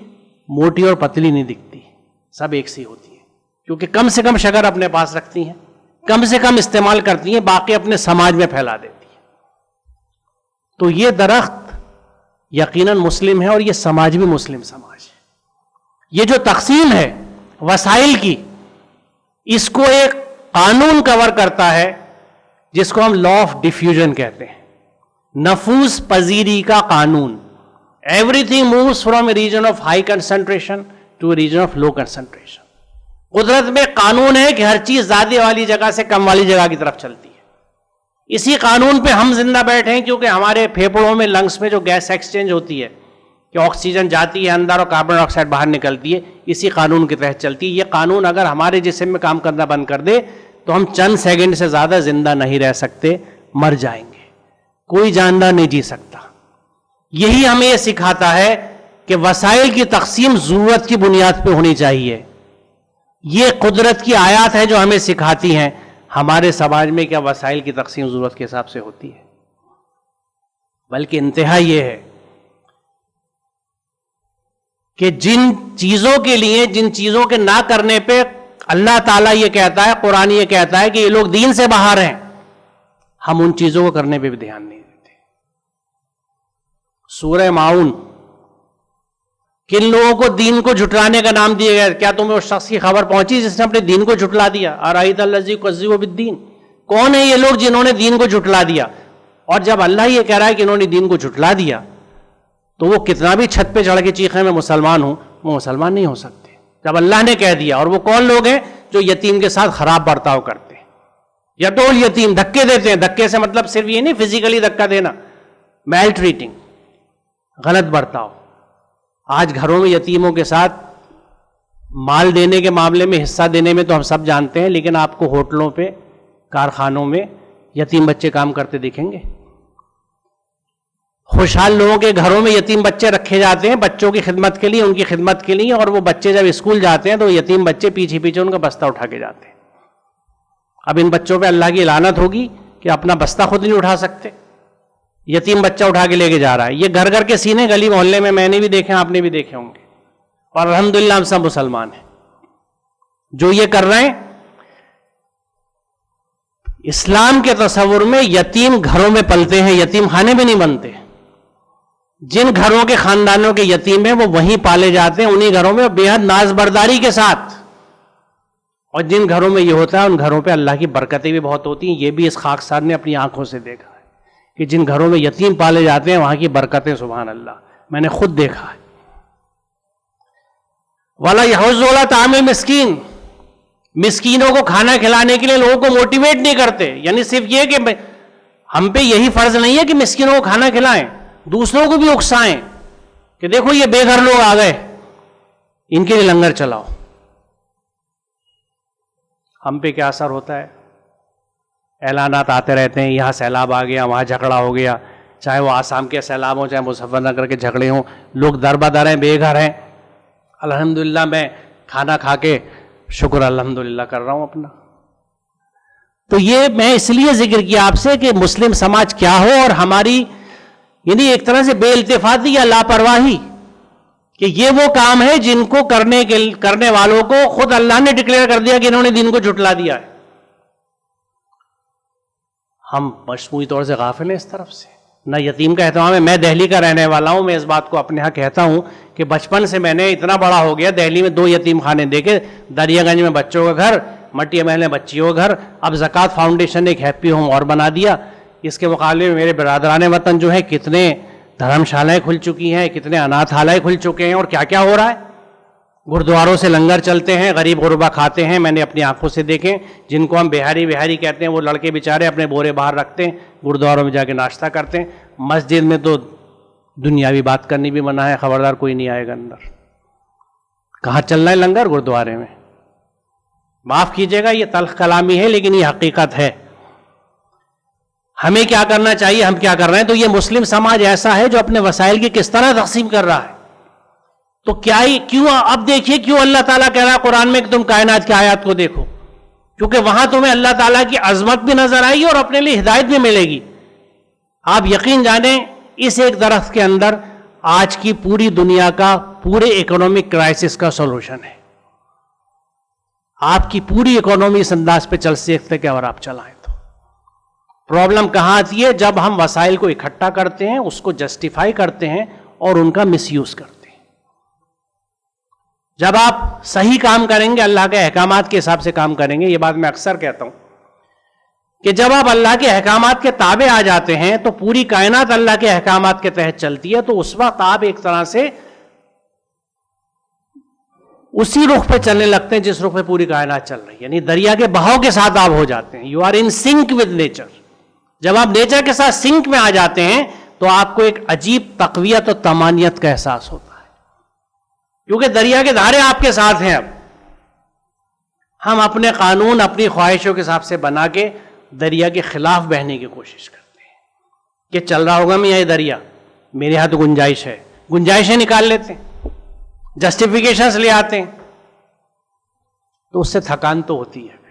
موٹی اور پتلی نہیں دکھتی, سب ایک سی ہوتی ہے, کیونکہ کم سے کم شکر اپنے پاس رکھتی ہیں, کم سے کم استعمال کرتی ہیں, باقی اپنے سماج میں پھیلا دیتی ہیں. تو یہ درخت یقیناً مسلم ہے اور یہ سماج بھی مسلم سماج ہے. یہ جو تقسیم ہے وسائل کی, اس کو ایک قانون کور کرتا ہے جس کو ہم لا آف ڈیفیوژن کہتے ہیں, نفوذ پذیری کا قانون. Everything moves from a region of high concentration to a region of low concentration. قدرت میں قانون ہے کہ ہر چیز زیادہ والی جگہ سے کم والی جگہ کی طرف چلتی ہے. اسی قانون پہ ہم زندہ بیٹھے ہیں کیونکہ ہمارے پھیپھڑوں میں, لنگس میں جو گیس ایکسچینج ہوتی ہے کہ آکسیجن جاتی ہے اندر اور کاربن ڈائی آکسائڈ باہر نکلتی ہے, اسی قانون کے تحت چلتی ہے. یہ قانون اگر ہمارے جسم میں کام کرنا بند کر دے تو ہم چند سیکنڈ سے زیادہ زندہ نہیں رہ سکتے, مر جائیں گے, کوئی جاندار نہیں جی سکتا. یہی ہمیں یہ سکھاتا ہے کہ وسائل کی تقسیم ضرورت کی بنیاد پہ ہونی چاہیے. یہ قدرت کی آیات ہیں جو ہمیں سکھاتی ہیں. ہمارے سماج میں کیا وسائل کی تقسیم ضرورت کے حساب سے ہوتی ہے؟ بلکہ انتہا یہ ہے کہ جن چیزوں کے لیے, جن چیزوں کے نہ کرنے پہ اللہ تعالیٰ یہ کہتا ہے, قرآن یہ کہتا ہے کہ یہ لوگ دین سے باہر ہیں, ہم ان چیزوں کو کرنے پہ بھی دھیان نہیں دیتے. سورہ ماؤن کن لوگوں کو دین کو جھٹلانے کا نام دیا گیا؟ کیا تمہیں اس شخص کی خبر پہنچی جس نے اپنے دین کو جھٹلا دیا؟ ارائیت الذی یکذب بالدین، کون ہے یہ لوگ جنہوں نے دین کو جھٹلا دیا؟ اور جب اللہ یہ کہہ رہا ہے کہ انہوں نے دین کو جھٹلا دیا، تو وہ کتنا بھی چھت پہ چڑھ کے چیخیں میں مسلمان ہوں، وہ مسلمان نہیں ہو سکتے جب اللہ نے کہہ دیا۔ اور وہ کون لوگ ہیں؟ جو یتیم کے ساتھ خراب برتاؤ کرتے ہیں، یتول یتیم، دھکے دیتے ہیں۔ دھکے سے مطلب صرف یہ نہیں فزیکلی دھکا دینا، میل ٹریٹنگ، غلط برتاؤ۔ آج گھروں میں یتیموں کے ساتھ مال دینے کے معاملے میں، حصہ دینے میں تو ہم سب جانتے ہیں، لیکن آپ کو ہوٹلوں پہ، کارخانوں میں یتیم بچے کام کرتے دکھیں گے۔ خوشحال لوگوں کے گھروں میں یتیم بچے رکھے جاتے ہیں بچوں کی خدمت کے لیے، ان کی خدمت کے لیے، اور وہ بچے جب اسکول جاتے ہیں تو یتیم بچے پیچھے پیچھے ان کا بستہ اٹھا کے جاتے ہیں۔ اب ان بچوں پہ اللہ کی لعنت ہوگی کہ اپنا بستہ خود نہیں اٹھا سکتے، یتیم بچہ اٹھا کے لے کے جا رہا ہے۔ یہ گھر گھر کے سینے گلی محلے میں نے بھی دیکھے، آپ نے بھی دیکھے ہوں گے، اور الحمدللہ ہم سب مسلمان ہیں جو یہ کر رہے ہیں۔ اسلام کے تصور میں یتیم گھروں میں پلتے ہیں، یتیم خانے میں نہیں بنتے۔ جن گھروں کے خاندانوں کے یتیم ہیں وہ وہیں پالے جاتے ہیں، انہی گھروں میں بے حد ناز برداری کے ساتھ۔ اور جن گھروں میں یہ ہوتا ہے ان گھروں پہ اللہ کی برکتیں بھی بہت ہوتی ہیں۔ یہ بھی اس خاکسار نے اپنی آنکھوں سے دیکھا ہے کہ جن گھروں میں یتیم پالے جاتے ہیں وہاں کی برکتیں سبحان اللہ، میں نے خود دیکھا ہے۔ وَلَا يَحُضُّ عَلَىٰ طَعَامِ الْمِسْكِينِ، مسکینوں کو کھانا کھلانے کے لیے لوگوں کو موٹیویٹ نہیں کرتے۔ یعنی صرف یہ کہ ہم پہ یہی فرض نہیں ہے کہ مسکینوں کو کھانا کھلائیں، دوسروں کو بھی اکسائیں کہ دیکھو یہ بے گھر لوگ آ گئے، ان کے لیے لنگر چلاؤ۔ ہم پہ کیا اثر ہوتا ہے؟ اعلانات آتے رہتے ہیں، یہاں سیلاب آ گیا، وہاں جھگڑا ہو گیا، چاہے وہ آسام کے سیلاب ہوں، چاہے مظفر نگر کے جھگڑے ہوں، لوگ در بدر ہیں، بے گھر ہیں۔ الحمدللہ میں کھانا کھا کے شکر الحمدللہ کر رہا ہوں اپنا۔ تو یہ میں اس لیے ذکر کیا آپ سے کہ مسلم سماج کیا ہو، اور ہماری یعنی ایک طرح سے بے التفاتی یا لاپرواہی کہ یہ وہ کام ہے جن کو کرنے والوں کو خود اللہ نے ڈکلیئر کر دیا کہ انہوں نے دین کو جھٹلا دیا ہے۔ ہم مجموعی طور سے غافل ہیں اس طرف سے، نہ یتیم کا اہتمام ہے۔ میں دہلی کا رہنے والا ہوں، میں اس بات کو اپنے ہاں کہتا ہوں کہ بچپن سے میں نے اتنا بڑا ہو گیا، دہلی میں 2 یتیم خانے دیکھے، دریا گنج میں بچوں کا گھر، مٹی محل میں بچیوں کا گھر، اب زکوٰۃ فاؤنڈیشن نے ایک ہیپی ہوم اور بنا دیا۔ اس کے مقابلے میں میرے برادران وطن جو ہے کتنے دھرم شالائیں کھل چکی ہیں، کتنے اناتھالائیں کھل چکے ہیں، اور کیا کیا ہو رہا ہے۔ گردواروں سے لنگر چلتے ہیں، غریب غربا کھاتے ہیں، میں نے اپنی آنکھوں سے دیکھے۔ جن کو ہم بہاری کہتے ہیں وہ لڑکے بیچارے اپنے بورے باہر رکھتے ہیں، گردواروں میں جا کے ناشتہ کرتے ہیں۔ مسجد میں تو دنیاوی بات کرنی بھی منع ہے، خبردار کوئی نہیں آئے گا اندر۔ کہاں چل رہا ہے لنگر؟ گردوارے میں۔ معاف کیجیے گا یہ تلخ کلامی ہے لیکن یہ حقیقت ہے۔ ہمیں کیا کرنا چاہیے، ہم کیا کر رہے ہیں؟ تو یہ مسلم سماج ایسا ہے جو اپنے وسائل کی کس طرح تقسیم کر رہا ہے۔ تو کیوں اب دیکھیے کیوں اللہ تعالیٰ کہہ رہا ہے قرآن میں کہ تم کائنات کی آیات کو دیکھو، کیونکہ وہاں تمہیں اللہ تعالیٰ کی عظمت بھی نظر آئے گی اور اپنے لیے ہدایت بھی ملے گی۔ آپ یقین جانیں اس ایک درخت کے اندر آج کی پوری دنیا کا پورے اکنامک کرائسس کا سولوشن ہے۔ آپ کی پوری اکانومی اس انداز پہ چل سکتے کہ اگر آپ چلائیں تو۔ پرابلم کہاں آتی ہے؟ جب ہم وسائل کو اکٹھا کرتے ہیں، اس کو جسٹیفائی کرتے ہیں اور ان کا مس یوز کرتے ہیں۔ جب آپ صحیح کام کریں گے، اللہ کے احکامات کے حساب سے کام کریں گے، یہ بات میں اکثر کہتا ہوں کہ جب آپ اللہ کے احکامات کے تابع آ جاتے ہیں تو پوری کائنات اللہ کے احکامات کے تحت چلتی ہے، تو اس وقت آپ ایک طرح سے اسی رخ پہ چلنے لگتے ہیں جس رخ پہ پوری کائنات چل رہی ہے، یعنی دریا کے بہاؤ کے ساتھ آپ ہو جاتے ہیں۔ You are in sync with nature. جب آپ نیچر کے ساتھ سنک میں آ جاتے ہیں تو آپ کو ایک عجیب تقویت اور طمانینت کا احساس ہوتا ہے، کیونکہ دریا کے دھارے آپ کے ساتھ ہیں۔ اب ہم اپنے قانون اپنی خواہشوں کے حساب سے بنا کے دریا کے خلاف بہنے کی کوشش کرتے ہیں کہ چل رہا ہوگا میں یہ دریا، میرے ہاں تو گنجائش ہے، گنجائشیں نکال لیتے ہیں، جسٹیفیکیشنز لے آتے ہیں، تو اس سے تھکان تو ہوتی ہے۔ پھر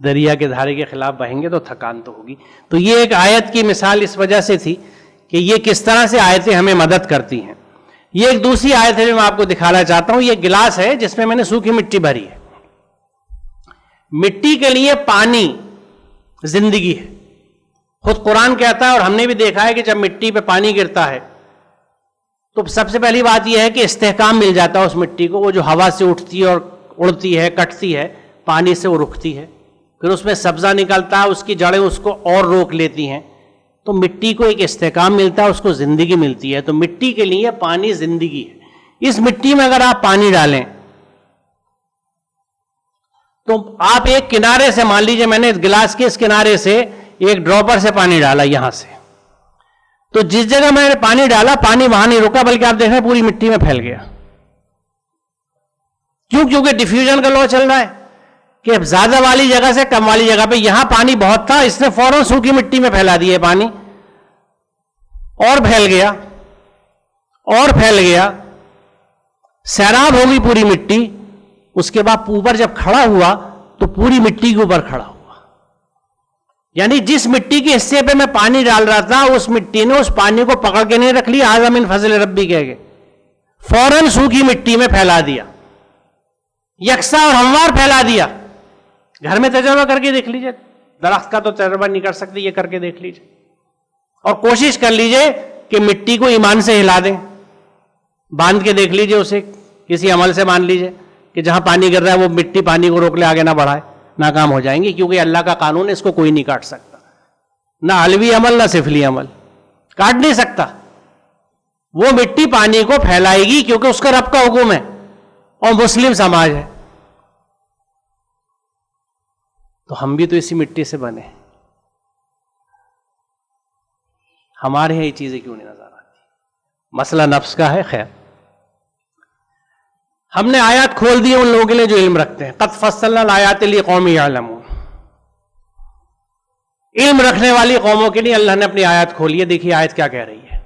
دریا کے دھارے کے خلاف بہیں گے تو تھکان تو ہوگی۔ تو یہ ایک آیت کی مثال اس وجہ سے تھی کہ یہ کس طرح سے آیتیں ہمیں مدد کرتی ہیں۔ یہ ایک دوسری آیت ہے جو میں آپ کو دکھانا چاہتا ہوں۔ یہ گلاس ہے جس میں نے سوکھی مٹی بھری ہے۔ مٹی کے لیے پانی زندگی ہے، خود قرآن کہتا ہے، اور ہم نے بھی دیکھا ہے کہ جب مٹی پہ پانی گرتا ہے تو سب سے پہلی بات یہ ہے کہ استحکام مل جاتا ہے اس مٹی کو. وہ جو ہوا سے اٹھتی ہے اور اڑتی ہے, کٹتی ہے, پانی سے وہ رکتی ہے, پھر اس میں سبزہ نکلتا ہے, اس کی جڑیں اس کو اور روک لیتی ہیں, تو مٹی کو ایک استحکام ملتا ہے, اس کو زندگی ملتی ہے. تو مٹی کے لیے پانی زندگی ہے. اس مٹی میں اگر آپ پانی ڈالیں تو آپ ایک کنارے سے, مان لیجئے میں نے گلاس کے اس کنارے سے ایک ڈراپر سے پانی ڈالا یہاں سے, تو جس جگہ میں نے پانی ڈالا پانی وہاں نہیں رکا بلکہ آپ دیکھ رہے ہیں پوری مٹی میں پھیل گیا. کیوں؟ کیونکہ ڈیفیوژن کا لا چل رہا ہے کہ زیادہ والی جگہ سے کم والی جگہ پہ, یہاں پانی بہت تھا, اس نے فوراً سوکھی مٹی میں پھیلا دیا پانی, اور پھیل گیا اور پھیل گیا, سیراب ہوگی پوری مٹی. اس کے بعد اوپر جب کھڑا ہوا تو پوری مٹی کے اوپر کھڑا ہوا. یعنی جس مٹی کے حصے پہ میں پانی ڈال رہا تھا اس مٹی نے اس پانی کو پکڑ کے نہیں رکھ لیا, ھذا من فضل ربی کہہ کے فوراً سوکھی مٹی میں پھیلا دیا, یکساں اور ہموار پھیلا دیا. گھر میں تجربہ کر کے دیکھ لیجئے, درخت کا تو تجربہ نہیں کر سکتے, یہ کر کے دیکھ لیجئے, اور کوشش کر لیجئے کہ مٹی کو ایمان سے ہلا دیں, باندھ کے دیکھ لیجئے, اسے کسی عمل سے باندھ لیجئے کہ جہاں پانی گر رہا ہے وہ مٹی پانی کو روک لے, آگے نہ بڑھائے. ناکام ہو جائیں گے, کیونکہ اللہ کا قانون ہے, اس کو کوئی نہیں کاٹ سکتا, نہ علوی عمل نہ سفلی عمل, کاٹ نہیں سکتا. وہ مٹی پانی کو پھیلائے گی کیونکہ اس کا رب کا حکم ہے اور مسلم سماج ہے. تو ہم بھی تو اسی مٹی سے بنے, ہمارے یہاں یہ چیزیں کیوں نہیں نظر آتی؟ مسئلہ نفس کا ہے. خیر, ہم نے آیات کھول دی ان لوگوں کے لیے جو علم رکھتے ہیں. قد فصلنا الآیات لقوم یعلمون, علم رکھنے والی قوموں کے لیے اللہ نے اپنی آیات کھولی ہے. دیکھیے آیت کیا کہہ رہی ہے.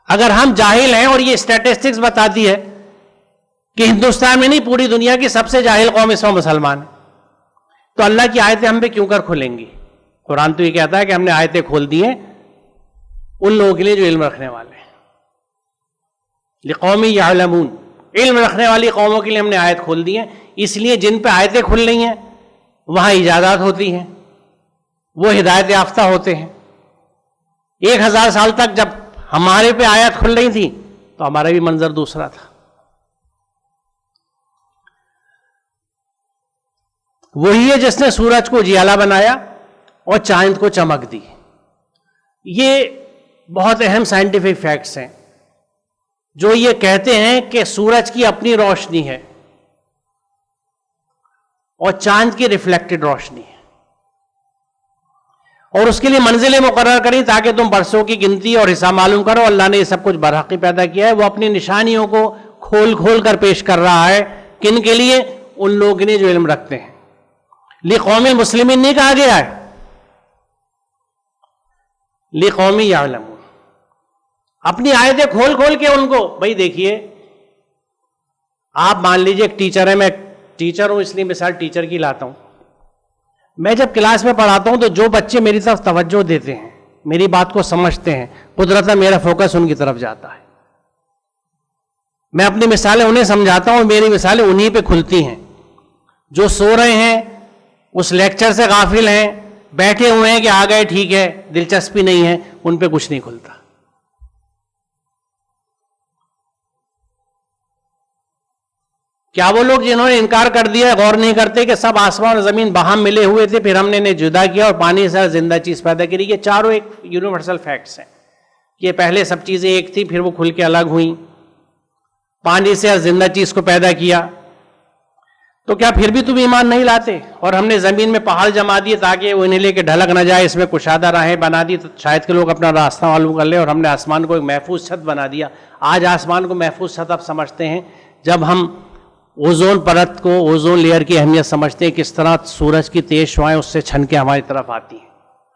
اگر ہم جاہل ہیں, اور یہ اسٹیٹسٹکس بتاتی ہے کہ ہندوستان میں نہیں پوری دنیا کی سب سے جاہل قوم اس وقت مسلمان ہے, تو اللہ کی آیتیں ہم پہ کیوں کر کھلیں گی؟ قرآن تو یہ کہتا ہے کہ ہم نے آیتیں کھول دی ہیں ان لوگوں کے لیے جو علم رکھنے والے ہیں. لقوم یعلمون, علم رکھنے والی قوموں کے لیے ہم نے آیت کھول دی ہیں. اس لیے جن پہ آیتیں کھل رہی ہیں وہاں ایجادات ہوتی ہیں, وہ ہدایت یافتہ ہوتے ہیں. 1000 سال تک جب ہمارے پہ آیت کھل رہی تھی تو ہمارا بھی منظر دوسرا تھا. وہی ہے جس نے سورج کو اجیالا بنایا اور چاند کو چمک دی. یہ بہت اہم سائنٹیفک فیکٹس ہیں جو یہ کہتے ہیں کہ سورج کی اپنی روشنی ہے اور چاند کی ریفلیکٹڈ روشنی ہے, اور اس کے لیے منزلیں مقرر کریں تاکہ تم برسوں کی گنتی اور حساب معلوم کرو. اللہ نے یہ سب کچھ برحقی پیدا کیا ہے. وہ اپنی نشانیوں کو کھول کھول کر پیش کر رہا ہے. کن کے لیے؟ ان لوگوں کے لیے جو علم رکھتے ہیں. لقوم المسلمین نہیں کہا گیا ہے, لقوم یعلمون. اپنی آیتیں کھول کھول کے ان کو, بھائی دیکھیے آپ مان لیجئے ایک ٹیچر ہے, میں ٹیچر ہوں اس لیے مثال ٹیچر کی لاتا ہوں. میں جب کلاس میں پڑھاتا ہوں تو جو بچے میری طرف توجہ دیتے ہیں, میری بات کو سمجھتے ہیں, قدرتاً میرا فوکس ان کی طرف جاتا ہے. میں اپنی مثالیں انہیں سمجھاتا ہوں, میری مثالیں انہیں پہ کھلتی ہیں. جو سو رہے ہیں, اس لیکچر سے غافل ہیں, بیٹھے ہوئے ہیں کہ آ گئے ٹھیک ہے, دلچسپی نہیں ہے, ان پہ کچھ نہیں کھلتا. کیا وہ لوگ جنہوں نے انکار کر دیا غور نہیں کرتے کہ سب آسمان اور زمین باہم ملے ہوئے تھے, پھر ہم نے انہیں جدا کیا اور پانی سے زندہ چیز پیدا کی. یہ چاروں ایک یونیورسل فیکٹس ہیں کہ پہلے سب چیزیں ایک تھی, پھر وہ کھل کے الگ ہوئیں, پانی سے زندہ چیز کو پیدا کیا. تو کیا پھر بھی تم ایمان نہیں لاتے؟ اور ہم نے زمین میں پہاڑ جما دیے تاکہ وہ انہیں لے کے ڈھلک نہ جائے, اس میں کشادہ راہیں بنا دی تو شاید کہ لوگ اپنا راستہ معلوم کر لیں. اور ہم نے آسمان کو ایک محفوظ چھت بنا دیا. آج آسمان کو محفوظ چھت آپ سمجھتے ہیں جب ہم اوزون پرت کو, اوزون لیئر کی اہمیت سمجھتے ہیں, کس طرح سورج کی تیز شعاعیں اس سے چھن کے ہماری طرف آتی ہیں.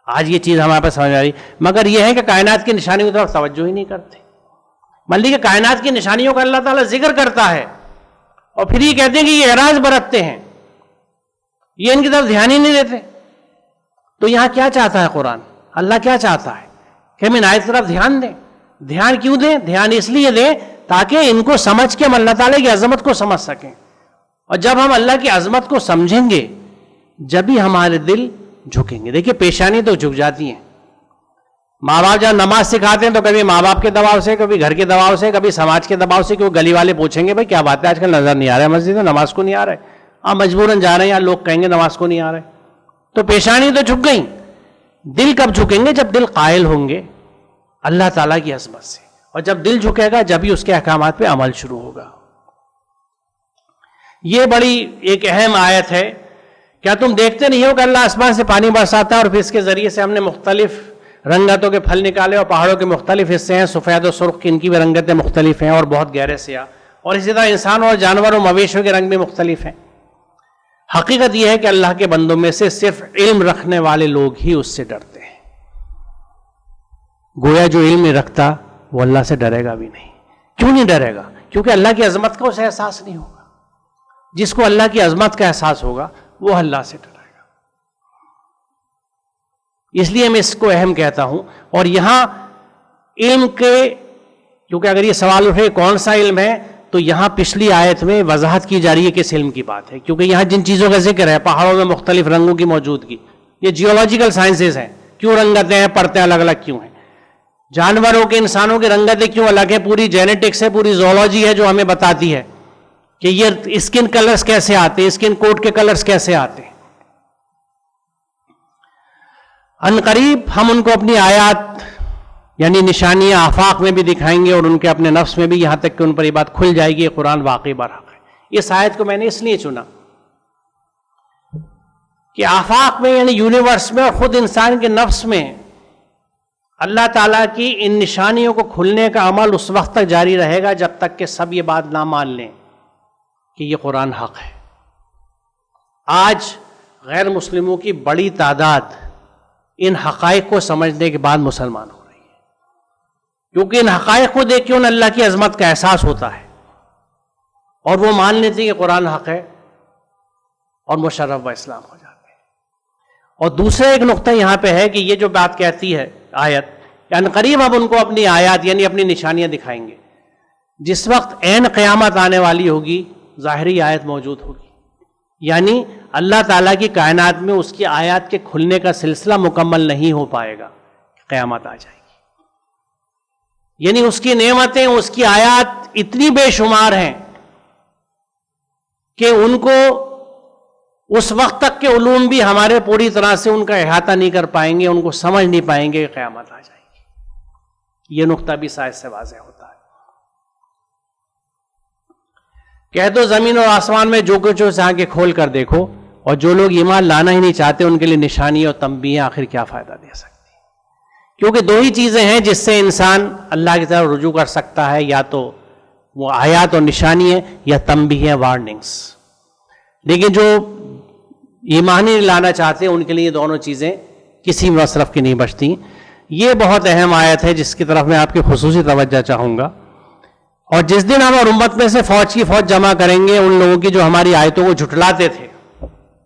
آج یہ چیز ہمارے پاس سمجھ آ رہی. مگر یہ ہے کہ کائنات کی نشانیوں کی طرف توجہ ہی نہیں کرتے. مان لیجیے کہ کائنات کی نشانیوں کا اللہ تعالیٰ ذکر کرتا ہے اور پھر یہ کہتے ہیں کہ یہ اعراض برتتے ہیں, یہ ان کی طرف دھیان ہی نہیں دیتے. تو یہاں کیا چاہتا ہے قرآن؟ اللہ کیا چاہتا ہے کہ ہم ان آیت کی طرف دھیان دیں. دھیان کیوں دیں؟ دھیان اس لیے دیں تاکہ ان کو سمجھ کے ہم اللہ تعالیٰ کی عظمت کو سمجھ سکیں. اور جب ہم اللہ کی عظمت کو سمجھیں گے جب ہی ہمارے دل جھکیں گے. دیکھیے پیشانی تو جھک جاتی ہیں, ماں باپ جب نماز سکھاتے ہیں تو کبھی ماں باپ کے دباؤ سے، کبھی گھر کے دباؤ سے، کبھی سماج کے دباؤ سے، کہ وہ گلی والے پوچھیں گے بھائی کیا بات ہے آج کل نظر نہیں آ رہا ہے مسجد میں، نماز کو نہیں آ رہا ہے، آپ مجبوراً جا رہے ہیں، یا لوگ کہیں گے نماز کو نہیں آ رہا ہے، تو پیشانی تو جھک گئی. دل کب جھکیں گے؟ جب دل قائل ہوں گے اللہ تعالیٰ کی عظمت سے، اور جب دل جھکے گا جب ہی اس کے احکامات پہ عمل شروع ہوگا. یہ بڑی ایک اہم آیت ہے. کیا تم دیکھتے نہیں ہو کہ اللہ آسمان سے پانی برساتا ہے اور پھر اس کے ذریعے سے ہم نے مختلف رنگتوں کے پھل نکالے، اور پہاڑوں کے مختلف حصے ہیں، سفید و سرخ کی، ان کی بھی رنگتیں مختلف ہیں، اور بہت گہرے سیاہ، اور اسی طرح انسان اور جانور اور مویشیوں کے رنگ بھی مختلف ہیں. حقیقت یہ ہے کہ اللہ کے بندوں میں سے صرف علم رکھنے والے لوگ ہی اس سے ڈرتے ہیں. گویا جو علم نہیں رکھتا وہ اللہ سے ڈرے گا بھی نہیں. کیوں نہیں ڈرے گا؟ کیونکہ اللہ کی عظمت کا اسے احساس نہیں ہوگا. جس کو اللہ کی عظمت کا احساس ہوگا وہ اللہ سے ڈرے گا. اس لیے میں اس کو اہم کہتا ہوں. اور یہاں علم کے، کیونکہ اگر یہ سوال اٹھے کون سا علم ہے، تو یہاں پچھلی آیت میں وضاحت کی جا رہی ہے کس علم کی بات ہے. کیونکہ یہاں جن چیزوں کا ذکر ہے، پہاڑوں میں مختلف رنگوں کی موجودگی، یہ جیولوجیکل سائنسز ہیں. کیوں رنگتیں ہیں، پرتیں الگ الگ کیوں ہیں؟ جانوروں کے، انسانوں کے رنگتیں کیوں الگ ہیں؟ پوری جینیٹکس ہے، پوری زولوجی ہے جو ہمیں بتاتی ہے کہ یہ اسکن کلرز کیسے آتے ہیں، اسکن کوٹ کے کلرز کیسے آتے ہیں. ان قریب ہم ان کو اپنی آیات یعنی نشانیاں آفاق میں بھی دکھائیں گے، اور ان کے اپنے نفس میں بھی، یہاں تک کہ ان پر یہ بات کھل جائے گی قرآن واقعی برحق ہے. اس آیت کو میں نے اس لیے چنا کہ آفاق میں یعنی یونیورس میں اور خود انسان کے نفس میں اللہ تعالیٰ کی ان نشانیوں کو کھلنے کا عمل اس وقت تک جاری رہے گا جب تک کہ سب یہ بات نہ مان لیں کہ یہ قرآن حق ہے. آج غیر مسلموں کی بڑی تعداد ان حقائق کو سمجھنے کے بعد مسلمان ہو رہی ہے، کیونکہ ان حقائق کو دیکھ کے انہیں اللہ کی عظمت کا احساس ہوتا ہے، اور وہ مان لیتے ہیں کہ قرآن حق ہے، اور مشرف و اسلام ہو جاتے ہیں. اور دوسرا ایک نقطہ یہاں پہ ہے کہ یہ جو بات کہتی ہے آیت، ان قریب اب ان کو اپنی آیات یعنی اپنی نشانیاں دکھائیں گے. جس وقت عین قیامت آنے والی ہوگی ظاہری آیت موجود ہوگی، یعنی اللہ تعالیٰ کی کائنات میں اس کی آیات کے کھلنے کا سلسلہ مکمل نہیں ہو پائے گا، قیامت آ جائے گی. یعنی اس کی نعمتیں، اس کی آیات اتنی بے شمار ہیں کہ ان کو اس وقت تک کے علوم بھی ہمارے پوری طرح سے ان کا احاطہ نہیں کر پائیں گے، ان کو سمجھ نہیں پائیں گے کہ قیامت آ جائے گی. یہ نقطہ بھی سائز سے واضح ہوتا ہے. کہہ دو زمین اور آسمان میں جو کچھ سے آنکھیں کھول کر دیکھو، اور جو لوگ ایمان لانا ہی نہیں چاہتے ان کے لیے نشانی اور تنبیہیں آخر کیا فائدہ دے سکتی ہیں. کیونکہ دو ہی چیزیں ہیں جس سے انسان اللہ کی طرف رجوع کر سکتا ہے، یا تو وہ آیات اور نشانی ہے، یا تنبیہیں، وارننگس. لیکن جو ایمان ہی لانا چاہتے ہیں ان کے لیے یہ دونوں چیزیں کسی مصرف کی نہیں بچتی. یہ بہت اہم آیت ہے جس کی طرف میں آپ کی خصوصی توجہ چاہوں گا. اور جس دن ہم اور امت میں سے فوج کی فوج جمع کریں گے ان لوگوں کی جو ہماری آیتوں کو جھٹلاتے تھے،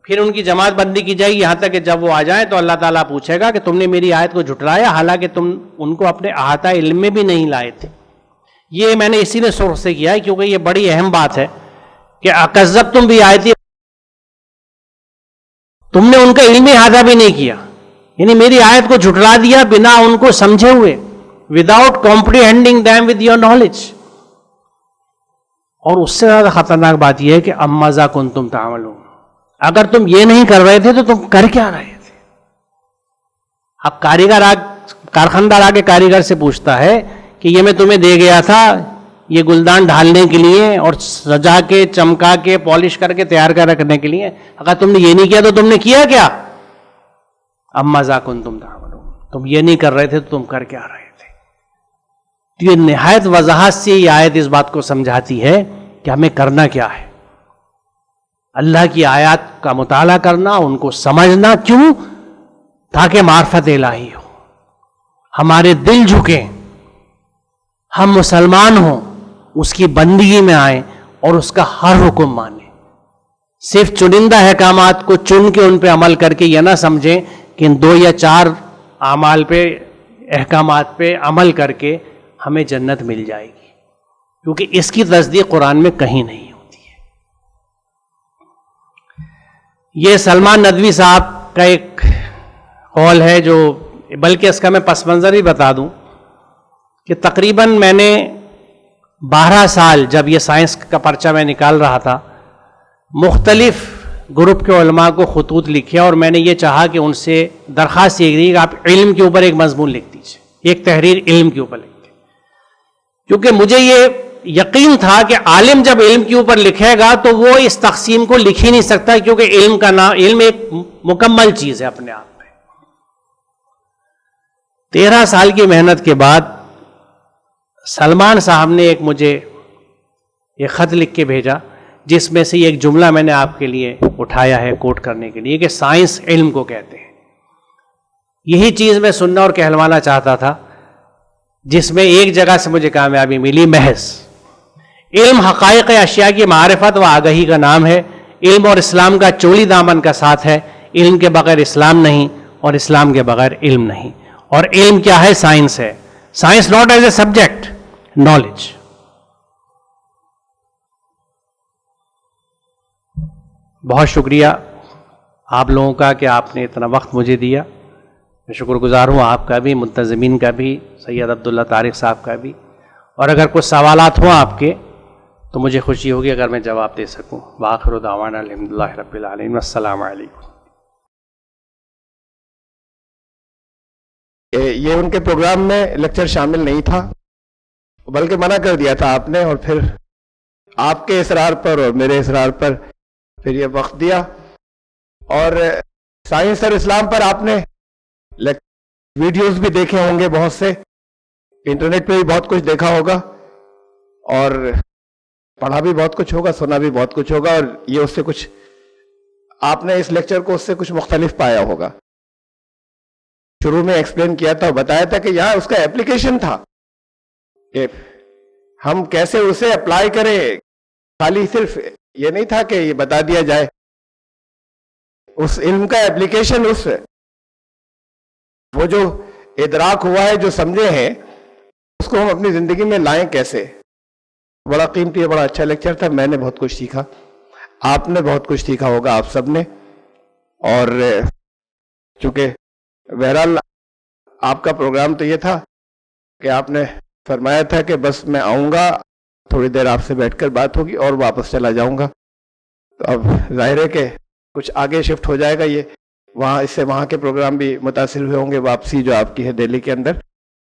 پھر ان کی جماعت بندی کی جائے گی، یہاں تک کہ جب وہ آ جائیں تو اللہ تعالیٰ پوچھے گا کہ تم نے میری آیت کو جھٹلایا حالانکہ تم ان کو اپنے احاطہ علم میں بھی نہیں لائے تھے. یہ میں نے اسی نے سرخ سے کیا ہے کیونکہ یہ بڑی اہم بات ہے کہ اکذبتم بھی آیتی، تم نے ان کا علمی احاطہ بھی نہیں کیا، یعنی میری آیت کو جھٹلا دیا بنا ان کو سمجھے ہوئے، without comprehending them with your knowledge. اور اس سے زیادہ خطرناک بات یہ ہے کہ ماذا کنتم تعملون، اگر تم یہ نہیں کر رہے تھے تو تم کر کیا رہے تھے؟ اب کارخاندار آگے کاریگر سے پوچھتا ہے کہ یہ میں تمہیں دے گیا تھا یہ گلدان ڈھالنے کے لیے اور سجا کے چمکا کے پالش کر کے تیار کر رکھنے کے لیے، اگر تم نے یہ نہیں کیا تو تم نے کیا کیا؟ ماذا کنتم تعملون، تم یہ نہیں کر رہے تھے تو تم کر کیا رہے تھے؟ تو یہ نہایت وضاحت سے یہ آیت اس بات کو سمجھاتی ہے کہ ہمیں کرنا کیا ہے. اللہ کی آیات کا مطالعہ کرنا، ان کو سمجھنا. کیوں؟ تاکہ معرفت الہی ہو، ہمارے دل جھکیں، ہم مسلمان ہوں، اس کی بندگی میں آئیں اور اس کا ہر حکم مانیں. صرف چنندہ احکامات کو چن کے ان پہ عمل کر کے یہ نہ سمجھیں کہ ان 2 یا 4 اعمال پہ، احکامات پہ عمل کر کے ہمیں جنت مل جائے گی، کیونکہ اس کی تصدیق قرآن میں کہیں نہیں ہوتی ہے. یہ سلمان ندوی صاحب کا ایک قول ہے جو بلکہ اس کا میں پس منظر بھی بتا دوں کہ تقریباً میں نے 12 سال جب یہ سائنس کا پرچہ میں نکال رہا تھا مختلف گروپ کے علماء کو خطوط لکھے، اور میں نے یہ چاہا کہ ان سے درخواست یہ دی کہ آپ علم کے اوپر ایک مضمون لکھ دیجیے، ایک تحریر علم کے اوپر لکھ دیں، کیونکہ مجھے یہ یقین تھا کہ عالم جب علم کے اوپر لکھے گا تو وہ اس تقسیم کو لکھ ہی نہیں سکتا، کیونکہ علم کا نام، علم ایک مکمل چیز ہے اپنے آپ میں۔ 13 سال کی محنت کے بعد سلمان صاحب نے ایک مجھے ایک خط لکھ کے بھیجا، جس میں سے ایک جملہ میں نے آپ کے لیے اٹھایا ہے کوٹ کرنے کے لیے، کہ سائنس علم کو کہتے ہیں۔ یہی چیز میں سننا اور کہلوانا چاہتا تھا، جس میں ایک جگہ سے مجھے کامیابی ملی۔ محض علم حقائق اشیاء کی معرفت و آگہی کا نام ہے، علم اور اسلام کا چولی دامن کا ساتھ ہے، علم کے بغیر اسلام نہیں اور اسلام کے بغیر علم نہیں۔ اور علم کیا ہے؟ سائنس ہے۔ Science not as a subject, knowledge. بہت شکریہ آپ لوگوں کا کہ آپ نے اتنا وقت مجھے دیا، میں شکر گزار ہوں آپ کا بھی، منتظمین کا بھی، سید عبداللہ طارق صاحب کا بھی۔ اور اگر کچھ سوالات ہوں آپ کے تو مجھے خوشی ہوگی اگر میں جواب دے سکوں۔ وآخر دعوانا الحمدللہ رب العالمین، والسلام علیکم۔ یہ ان کے پروگرام میں لیکچر شامل نہیں تھا، بلکہ منع کر دیا تھا آپ نے، اور پھر آپ کے اصرار پر اور میرے اصرار پر پھر یہ وقت دیا۔ اور سائنس اور اسلام پر آپ نے ویڈیوز بھی دیکھے ہوں گے، بہت سے انٹرنیٹ پہ بھی بہت کچھ دیکھا ہوگا، اور پڑھا بھی بہت کچھ ہوگا، سنا بھی بہت کچھ ہوگا، اور یہ اس سے کچھ آپ نے اس لیکچر کو اس سے کچھ مختلف پایا ہوگا۔ شروع میں ایکسپلین کیا تھا، بتایا تھا کہ یہاں اس کا اپلیکیشن تھا کہ ہم کیسے اسے اپلائی کریں، خالی صرف یہ نہیں تھا کہ یہ بتا دیا جائے، اس علم کا اپلیکیشن، اس وہ جو ادراک ہوا ہے، جو سمجھے ہیں، اس کو ہم اپنی زندگی میں لائیں کیسے۔ بڑا قیمتی ہے، بڑا اچھا لیکچر تھا، میں نے بہت کچھ سیکھا، آپ نے بہت کچھ سیکھا ہوگا، آپ سب نے۔ اور چونکہ بہرحال آپ کا پروگرام تو یہ تھا کہ آپ نے فرمایا تھا کہ بس میں آؤں گا، تھوڑی دیر آپ سے بیٹھ کر بات ہوگی اور واپس چلا جاؤں گا۔ تو اب ظاہر ہے کہ کچھ آگے شفٹ ہو جائے گا یہ، وہاں اس سے وہاں کے پروگرام بھی متاثر ہوئے ہوں گے، واپسی جو آپ کی ہے دہلی کے اندر۔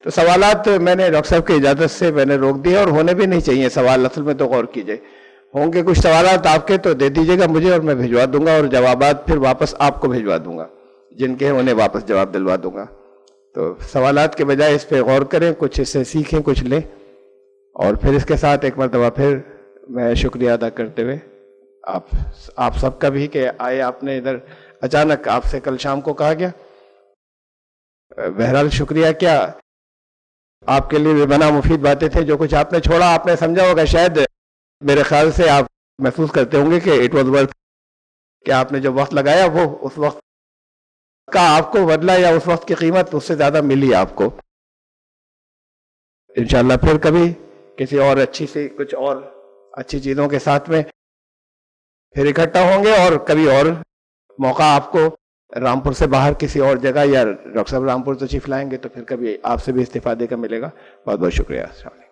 تو سوالات میں نے ڈاکٹر صاحب کی اجازت سے میں نے روک دیے، اور ہونے بھی نہیں چاہیے سوال، اصل میں تو غور کیجئے، ہوں گے کچھ سوالات آپ کے تو دے دیجئے گا مجھے، اور میں بھیجوا دوں گا، اور جوابات پھر واپس آپ کو بھیجوا دوں گا، جن کے ہیں انہیں واپس جواب دلوا دوں گا۔ تو سوالات کے بجائے اس پہ غور کریں، کچھ اس سے سیکھیں، کچھ لیں۔ اور پھر اس کے ساتھ ایک مرتبہ پھر میں شکریہ ادا کرتے ہوئے آپ سب کا بھی کہ آئے، آپ نے ادھر اچانک، آپ سے کل شام کو کہا گیا، بہرحال شکریہ کیا، آپ کے لیے بے پناہ مفید باتیں تھے، جو کچھ آپ نے چھوڑا، آپ نے سمجھا ہوگا، شاید میرے خیال سے آپ محسوس کرتے ہوں گے کہ اٹ واز ورتھ، کہ آپ نے جو وقت لگایا وہ اس وقت کا آپ کو بدلہ، یا اس وقت کی قیمت اس سے زیادہ ملی آپ کو۔ انشاءاللہ پھر کبھی کسی اور کچھ اور اچھی چیزوں کے ساتھ میں پھر اکٹھا ہوں گے، اور کبھی اور موقع آپ کو رامپور سے باہر کسی اور جگہ، یا ڈاکٹر صاحب رامپور تشریف لائیں گے تو پھر کبھی آپ سے بھی استفادے کا ملے گا۔ بہت بہت شکریہ۔ السلام علیکم۔